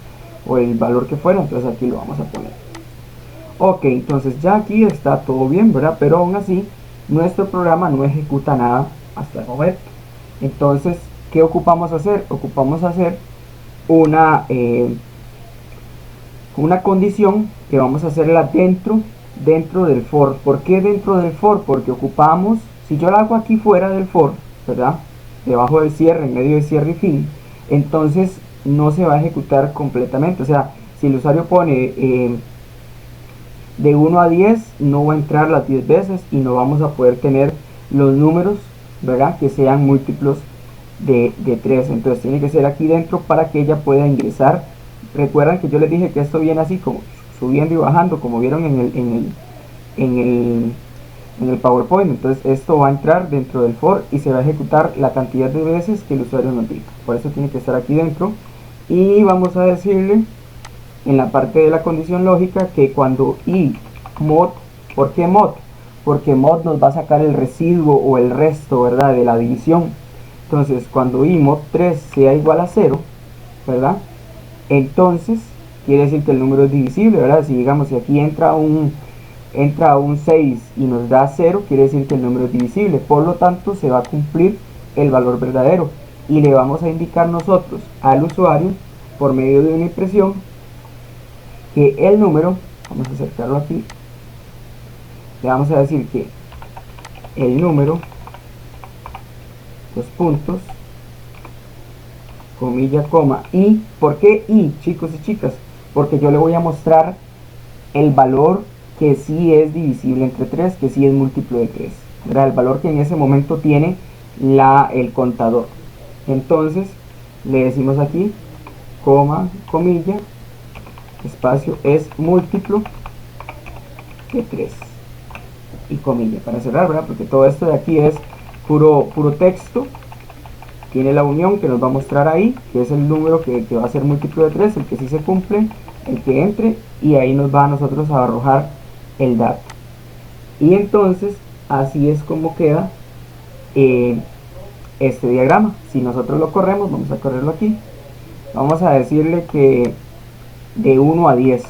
o el valor que fuera, entonces aquí lo vamos a poner. Ok, entonces ya aquí está todo bien, ¿verdad? Pero aún así, nuestro programa no ejecuta nada hasta el momento. Entonces, ¿qué ocupamos hacer? Ocupamos hacer una condición que vamos a hacerla dentro del for. ¿Por qué dentro del for? Porque ocupamos, si yo la hago aquí fuera del for, ¿verdad?, debajo del cierre, en medio de cierre y fin, entonces no se va a ejecutar completamente. O sea, si el usuario pone de 1 a 10, no va a entrar las 10 veces y no vamos a poder tener los números, ¿verdad?, que sean múltiplos de 3. Entonces tiene que ser aquí dentro para que ella pueda ingresar. Recuerdan que yo les dije que esto viene así como subiendo y bajando, como vieron en el PowerPoint. Entonces esto va a entrar dentro del for y se va a ejecutar la cantidad de veces que el usuario nos diga. Por eso tiene que estar aquí dentro. Y vamos a decirle en la parte de la condición lógica que cuando i mod, ¿por qué mod? Porque mod nos va a sacar el residuo o el resto, ¿verdad?, de la división. Entonces cuando i mod 3 sea igual a 0, ¿verdad?, entonces quiere decir que el número es divisible, ¿verdad? Si digamos, si aquí entra un 6 y nos da 0, quiere decir que el número es divisible. Por lo tanto, se va a cumplir el valor verdadero. Y le vamos a indicar nosotros al usuario, por medio de una impresión, que el número, vamos a acercarlo aquí, le vamos a decir que el número, los puntos, comilla, coma, y, ¿por qué y, chicos y chicas? Porque yo le voy a mostrar el valor que sí es divisible entre 3, que sí es múltiplo de 3, ¿verdad? El valor que en ese momento tiene el contador. Entonces le decimos aquí, coma, comilla, espacio, es múltiplo de 3 y comilla, para cerrar, ¿verdad? Porque todo esto de aquí es puro texto. Tiene la unión que nos va a mostrar ahí, que es el número que va a ser múltiplo de 3, el que sí se cumple, el que entre, y ahí nos va a nosotros a arrojar el dato. Y entonces así es como queda este diagrama. Si nosotros lo corremos, vamos a correrlo aquí, vamos a decirle que de 1 a 10,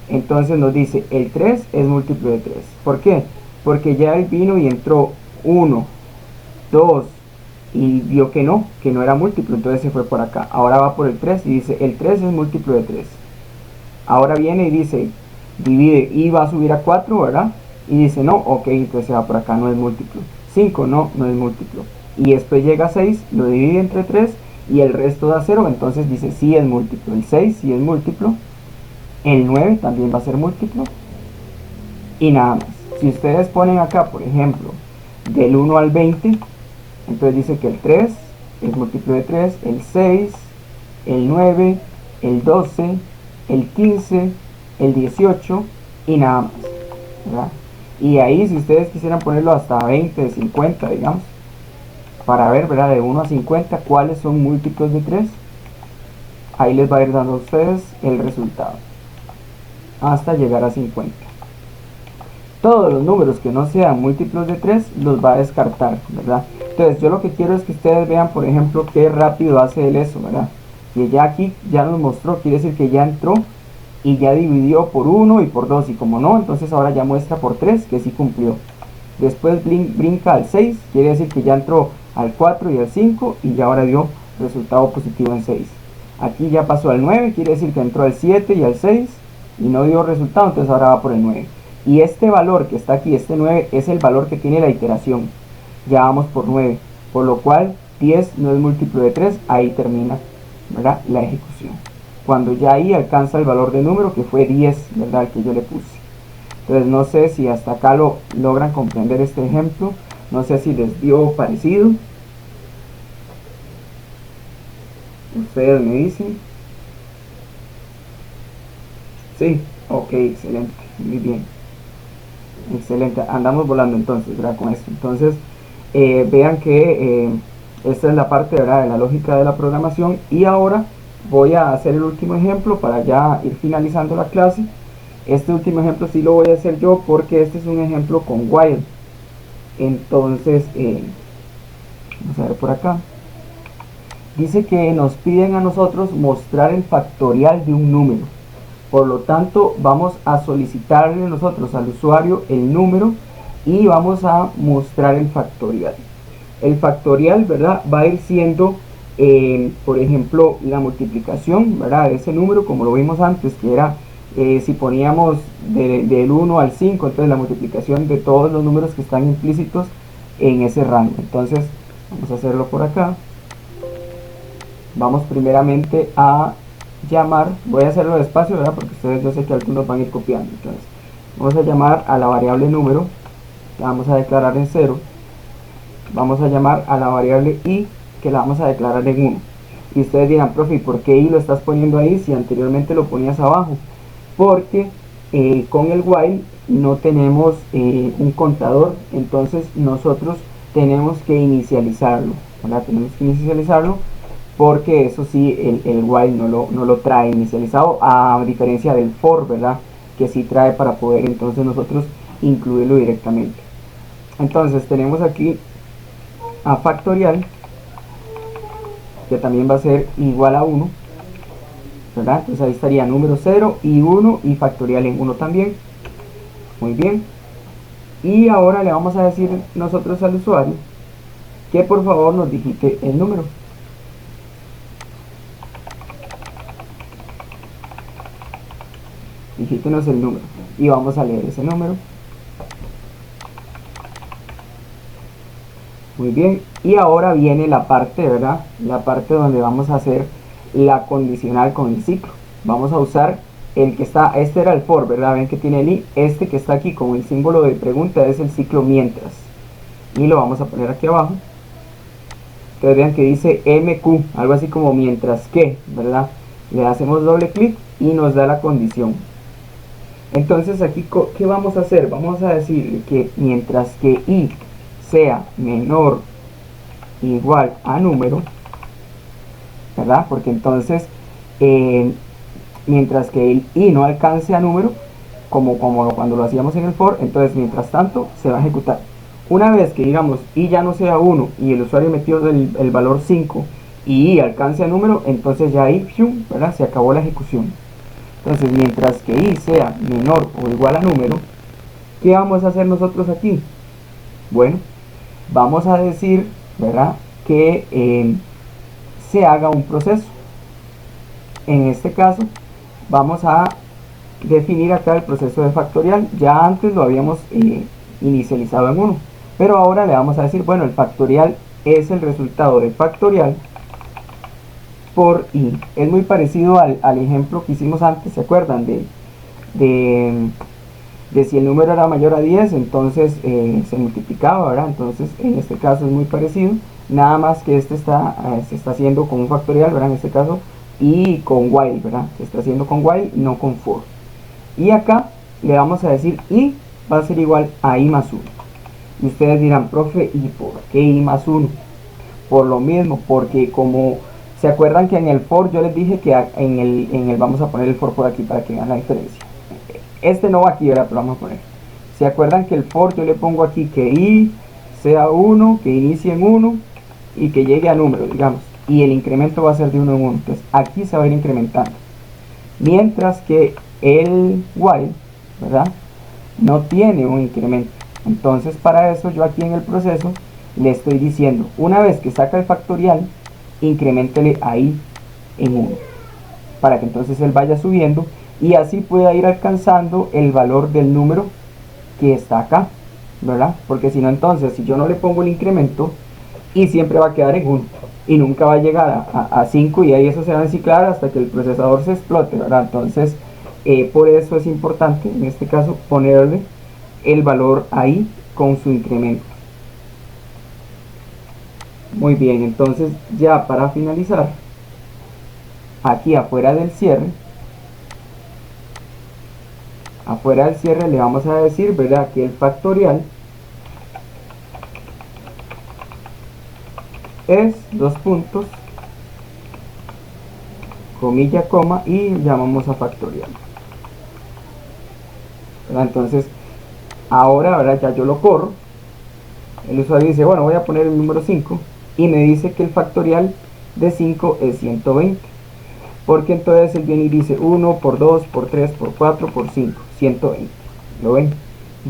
entonces nos dice el 3 es múltiplo de 3. ¿Por qué? Porque ya él vino y entró 1, 2 y vio que no era múltiplo, entonces se fue por acá. Ahora va por el 3 y dice el 3 es múltiplo de 3. Ahora viene y dice divide y va a subir a 4, ¿verdad? Y dice no, ok, entonces se va por acá, no es múltiplo. 5 no es múltiplo. Y después llega a 6, lo divide entre 3 y el resto da 0, entonces dice sí es múltiplo. El 6 sí es múltiplo, el 9 también va a ser múltiplo, y nada más. Si ustedes ponen acá, por ejemplo, del 1 al 20, entonces dice que el 3 es múltiplo de 3, el 6, el 9, el 12, el 15, el 18 y nada más, ¿verdad? Y ahí, si ustedes quisieran ponerlo hasta 20, 50, digamos, para ver, ¿verdad?, de 1 a 50 cuáles son múltiplos de 3, ahí les va a ir dando a ustedes el resultado hasta llegar a 50. Todos los números que no sean múltiplos de 3 los va a descartar, ¿verdad? Entonces yo lo que quiero es que ustedes vean, por ejemplo, qué rápido hace él eso, ¿verdad? Que ya aquí ya nos mostró, quiere decir que ya entró y ya dividió por 1 y por 2, y como no, entonces ahora ya muestra por 3 que sí cumplió. Después brinca al 6, quiere decir que ya entró al 4 y al 5 y ya ahora dio resultado positivo en 6. Aquí ya pasó al 9, quiere decir que entró al 7 y al 6 y no dio resultado, entonces ahora va por el 9. Y este valor que está aquí, este 9, es el valor que tiene la iteración. Ya vamos por 9, por lo cual 10 no es múltiplo de 3, ahí termina, ¿verdad?, la ejecución. Cuando ya ahí alcanza el valor de número, que fue 10, ¿verdad?, el que yo le puse. Entonces no sé si hasta acá lo logran comprender este ejemplo, no sé si les dio parecido. Ustedes me dicen. Sí, ok, excelente, muy bien. Excelente, andamos volando entonces, ¿verdad?, con esto. Entonces, vean que esta es la parte, ¿verdad?, de la lógica de la programación. Y ahora voy a hacer el último ejemplo para ya ir finalizando la clase. Este último ejemplo sí lo voy a hacer yo porque este es un ejemplo con while. Entonces, vamos a ver por acá. Dice que nos piden a nosotros mostrar el factorial de un número. Por lo tanto, vamos a solicitarle nosotros al usuario el número y vamos a mostrar el factorial. El factorial, ¿verdad?, va a ir siendo, por ejemplo, la multiplicación, ¿verdad?, de ese número, como lo vimos antes, que era, si poníamos del 1 al 5, entonces la multiplicación de todos los números que están implícitos en ese rango. Entonces, vamos a hacerlo por acá. Vamos primeramente a llamar, voy a hacerlo despacio, ¿verdad?, porque ustedes, yo sé que algunos van a ir copiando. Entonces vamos a llamar a la variable número que vamos a declarar en 0, vamos a llamar a la variable i, que la vamos a declarar en 1. Y ustedes dirán, profe, ¿por qué i lo estás poniendo ahí si anteriormente lo ponías abajo? Porque con el while no tenemos un contador, entonces nosotros tenemos que inicializarlo, ¿verdad? Tenemos que inicializarlo porque eso sí, el while no lo trae inicializado, a diferencia del for, ¿verdad? Que sí trae para poder entonces nosotros incluirlo directamente. Entonces tenemos aquí a factorial, que también va a ser igual a 1, ¿verdad? Entonces ahí estaría número 0 y 1 y factorial en 1 también. Muy bien. Y ahora le vamos a decir nosotros al usuario que por favor nos digite el número. Digítenos el número y vamos a leer ese número. Muy bien, y ahora viene la parte, ¿verdad? La parte donde vamos a hacer la condicional con el ciclo. Vamos a usar el que está, este era el for, ¿verdad? Ven que tiene el i, este que está aquí con el símbolo de pregunta es el ciclo mientras. Y lo vamos a poner aquí abajo. Ustedes vean que dice MQ, algo así como mientras que, ¿verdad? Le hacemos doble clic y nos da la condición. Entonces aquí, ¿qué vamos a hacer? Vamos a decirle que mientras que i sea menor igual a número, ¿verdad? Porque entonces mientras que el i no alcance a número, como cuando lo hacíamos en el for, entonces mientras tanto se va a ejecutar. Una vez que digamos i ya no sea 1 y el usuario metió el valor 5 y i alcance a número, entonces ya ahí, ¿verdad? Se acabó la ejecución. Entonces mientras que i sea menor o igual a número, ¿qué vamos a hacer nosotros aquí? Bueno, vamos a decir, ¿verdad?, que se haga un proceso. En este caso vamos a definir acá el proceso de factorial. Ya antes lo habíamos inicializado en 1, pero ahora le vamos a decir, bueno, el factorial es el resultado de factorial por i. Es muy parecido al ejemplo que hicimos antes, ¿se acuerdan? De si el número era mayor a 10, entonces se multiplicaba, ¿verdad? Entonces en este caso es muy parecido, nada más que este se está haciendo con un factorial, ¿verdad? En este caso, y con while, ¿verdad? Se está haciendo con while, no con for. Y acá le vamos a decir i va a ser igual a i más 1. Y ustedes dirán, profe, ¿y por qué i más 1? Por lo mismo, porque como se acuerdan que en el for yo les dije que en el vamos a poner el for por aquí para que vean la diferencia. Este no va aquí, ¿verdad? Pero vamos a poner. ¿Se acuerdan que el for yo le pongo aquí que i sea 1, que inicie en 1 y que llegue a número, digamos? Y el incremento va a ser de 1 en 1. Entonces aquí se va a ir incrementando. Mientras que el while, ¿verdad?, no tiene un incremento. Entonces para eso yo aquí en el proceso le estoy diciendo, una vez que saca el factorial, incrementele ahí en 1. Para que entonces él vaya subiendo y así pueda ir alcanzando el valor del número que está acá, ¿verdad? Porque si no, entonces si yo no le pongo el incremento, y siempre va a quedar en 1 y nunca va a llegar a 5 y ahí eso se va a enciclar hasta que el procesador se explote, ¿verdad? Entonces por eso es importante en este caso ponerle el valor ahí con su incremento. Muy bien, entonces ya para finalizar, aquí afuera del cierre le vamos a decir, ¿verdad?, que el factorial es dos puntos, comilla, coma, y llamamos a factorial, ¿verdad? Entonces ahora, ¿verdad?, ya yo lo corro, el usuario dice, bueno, voy a poner el número 5 y me dice que el factorial de 5 es 120, porque entonces él viene y dice 1 por 2 por 3 por 4 por 5, 120. ¿Lo ven?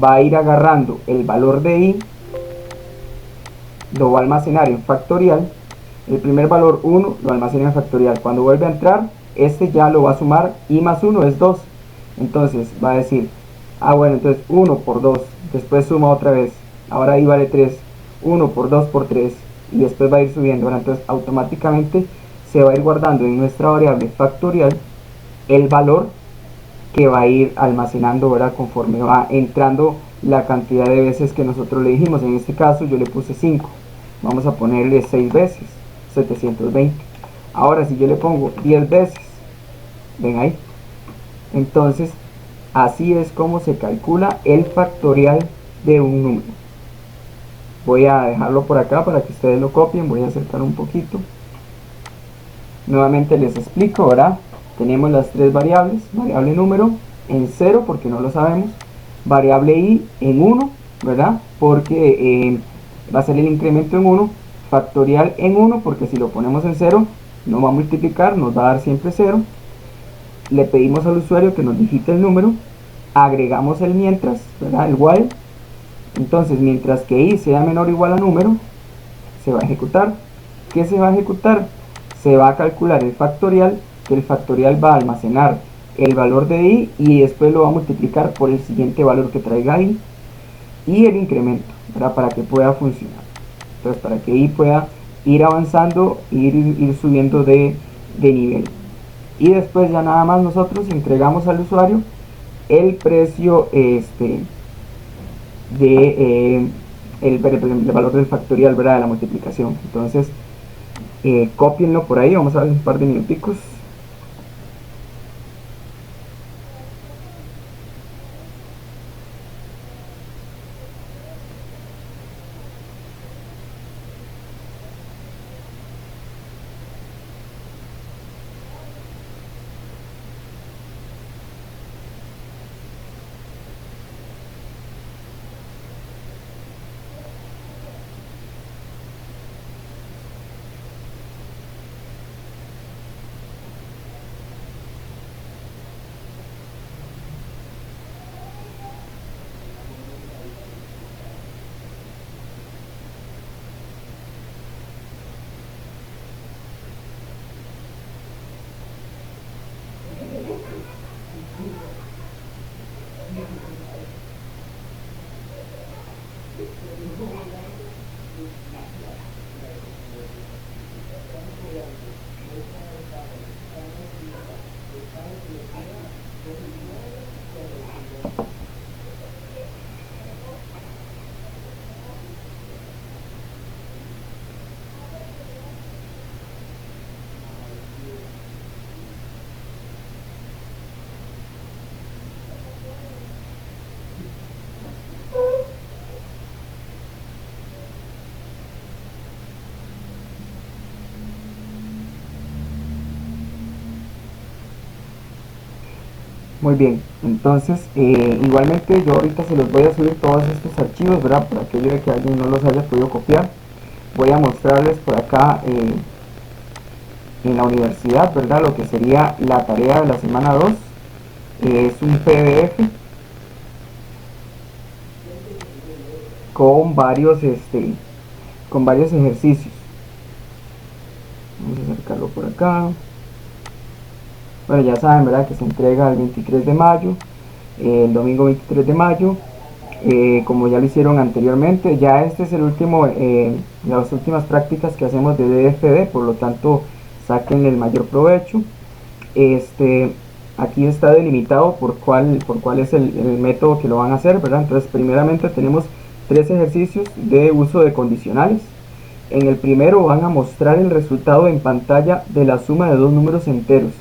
Va a ir agarrando el valor de i, lo va a almacenar en factorial, el primer valor 1 lo almacena en factorial, cuando vuelve a entrar, este ya lo va a sumar, i más 1 es 2, entonces va a decir, ah bueno, entonces 1 por 2, después suma otra vez, ahora i vale 3, 1 por 2 por 3, y después va a ir subiendo, ¿verdad? Entonces automáticamente se va a ir guardando en nuestra variable factorial el valor que va a ir almacenando, ¿verdad?, conforme va entrando la cantidad de veces que nosotros le dijimos. En este caso yo le puse 5, vamos a ponerle 6 veces, 720. Ahora si yo le pongo 10 veces, ven ahí, entonces así es como se calcula el factorial de un número. Voy a dejarlo por acá para que ustedes lo copien, voy a acercar un poquito. Nuevamente les explico, ahora tenemos las tres variables: variable número en 0 porque no lo sabemos, variable i en 1, ¿verdad? Porque va a ser el incremento en 1, factorial en 1 porque si lo ponemos en 0 no va a multiplicar, nos va a dar siempre 0. Le pedimos al usuario que nos digite el número, agregamos el mientras, ¿verdad? El while. Entonces mientras que i sea menor o igual a número, se va a ejecutar. ¿Qué se va a ejecutar? Se va a calcular el factorial, que el factorial va a almacenar el valor de i y después lo va a multiplicar por el siguiente valor que traiga i y el incremento, ¿verdad? Para que pueda funcionar. Entonces para que i pueda ir avanzando, ir subiendo de nivel. Y después ya nada más nosotros entregamos al usuario el precio el valor del factorial, ¿verdad? De la multiplicación. Entonces copienlo por ahí, vamos a ver un par de minuticos. Muy bien, entonces igualmente yo ahorita se los voy a subir todos estos archivos, ¿verdad? Por aquello de que alguien no los haya podido copiar. Voy a mostrarles por acá en la universidad, ¿verdad? Lo que sería la tarea de la semana 2. Es un PDF con varios ejercicios. Vamos a acercarlo por acá. Bueno, ya saben, ¿verdad? Que se entrega el 23 de mayo, el domingo 23 de mayo, como ya lo hicieron anteriormente. Ya este es el último, las últimas prácticas que hacemos de DFD, por lo tanto saquen el mayor provecho. Aquí está delimitado por cuál es el método que lo van a hacer, ¿verdad? Entonces primeramente tenemos 3 ejercicios de uso de condicionales. En el primero van a mostrar el resultado en pantalla de la suma de dos números enteros.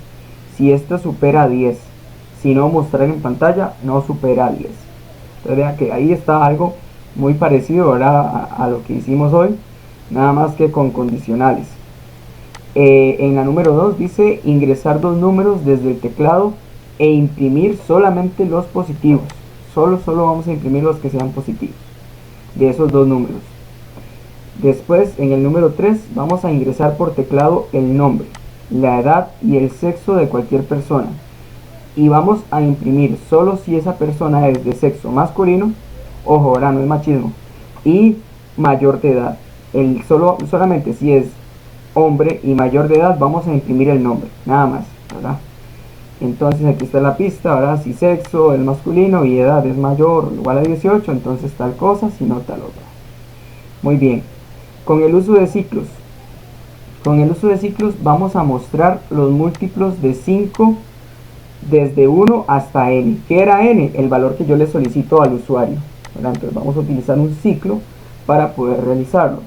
Si esto supera a 10, si no, mostrar en pantalla no supera a 10. Entonces vean que ahí está algo muy parecido, ¿verdad? a lo que hicimos hoy, nada más que con condicionales. En la número 2 dice ingresar dos números desde el teclado e imprimir solamente los positivos. Solo vamos a imprimir los que sean positivos de esos dos números. Después en el número 3 vamos a ingresar por teclado el nombre, la edad y el sexo de cualquier persona, y vamos a imprimir solo si esa persona es de sexo masculino, ojo, ahora no es machismo, y mayor de edad. Solamente si es hombre y mayor de edad vamos a imprimir el nombre, nada más, ¿verdad? Entonces aquí está la pista, ¿verdad? Si sexo es masculino y edad es mayor o igual a 18, entonces tal cosa, si no tal otra. Muy bien, con el uso de ciclos. Con el uso de ciclos vamos a mostrar los múltiplos de 5 desde 1 hasta n. ¿Qué era n? El valor que yo le solicito al usuario. ¿verdad? Entonces vamos a utilizar un ciclo para poder realizarlo.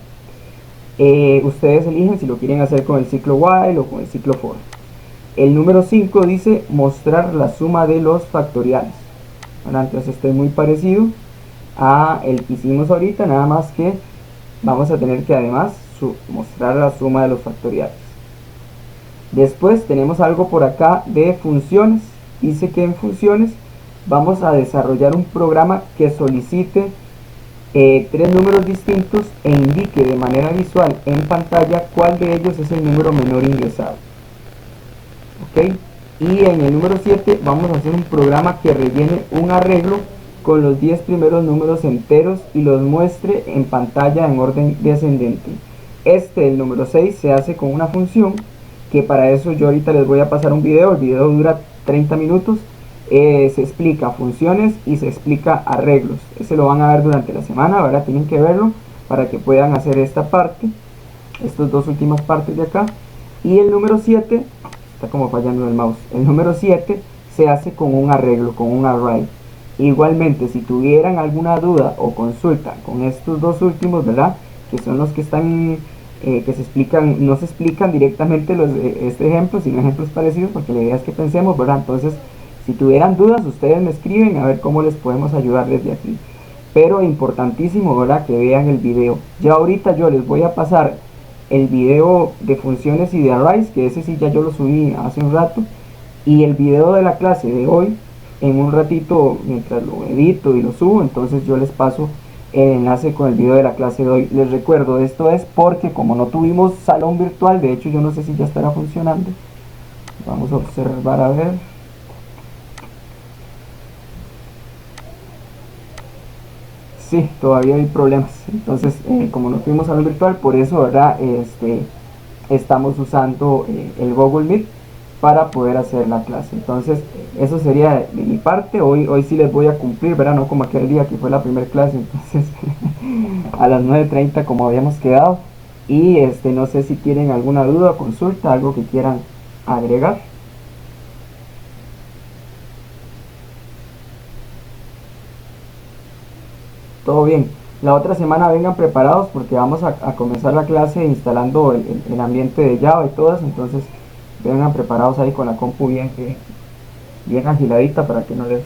Ustedes eligen si lo quieren hacer con el ciclo while o con el ciclo for. El número 5 dice mostrar la suma de los factoriales, ¿verdad? Entonces este es muy parecido a el que hicimos ahorita, nada más que vamos a tener que además mostrar la suma de los factoriales. Después tenemos algo por acá de funciones. Dice que en funciones vamos a desarrollar un programa que solicite tres números distintos e indique de manera visual en pantalla cuál de ellos es el número menor ingresado. ¿Ok? Y en el número 7 vamos a hacer un programa que rellene un arreglo con los 10 primeros números enteros y los muestre en pantalla en orden descendente. El número 6 se hace con una función que para eso yo ahorita les voy a pasar un video. El video dura 30 minutos. Se explica funciones y se explica arreglos. Ese lo van a ver durante la semana, ¿verdad? Tienen que verlo para que puedan hacer esta parte, estas dos últimas partes de acá. Y el número 7, está como fallando el mouse, el número 7 se hace con un arreglo, con un array. Igualmente, si tuvieran alguna duda o consulta con estos dos últimos, ¿verdad? Que son los que están, que se explican, no se explican directamente este ejemplo, sino ejemplos parecidos, porque la idea es que pensemos, ¿verdad? Entonces, si tuvieran dudas, ustedes me escriben a ver cómo les podemos ayudar desde aquí. Pero importantísimo, ¿verdad? Que vean el video. Ya ahorita yo les voy a pasar el video de funciones y de arrays, que ese sí ya yo lo subí hace un rato, y el video de la clase de hoy en un ratito mientras lo edito y lo subo. Entonces yo les paso el enlace con el video de la clase de hoy. Les recuerdo, esto es porque como no tuvimos salón virtual, de hecho yo no sé si ya estará funcionando. Vamos a observar a ver. Sí, todavía hay problemas. Entonces, como no tuvimos salón virtual, por eso, ¿verdad? Estamos usando el Google Meet para poder hacer la clase. Entonces, eso sería de mi parte. Hoy sí les voy a cumplir, ¿verdad? No como aquel día que fue la primera clase, entonces a las 9:30 como habíamos quedado. Y no sé si tienen alguna duda, consulta, algo que quieran agregar. Todo bien. La otra semana vengan preparados porque vamos a comenzar la clase instalando el ambiente de Java y todo eso. Entonces vengan preparados ahí con la compu bien agiladita para que no les...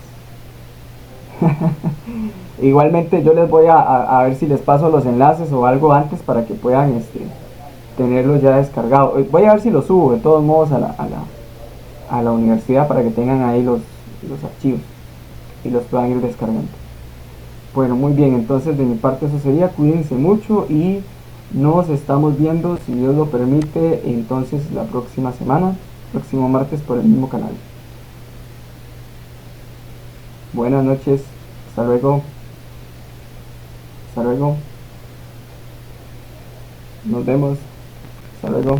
Igualmente yo les voy a ver si les paso los enlaces o algo antes para que puedan tenerlos ya descargados. Voy a ver si los subo de todos modos a la universidad para que tengan ahí los archivos y los puedan ir descargando. Bueno, muy bien, entonces de mi parte eso sería. Cuídense mucho y nos estamos viendo, si Dios lo permite, entonces la próxima semana, próximo martes por el mismo canal. Buenas noches, hasta luego, nos vemos, hasta luego.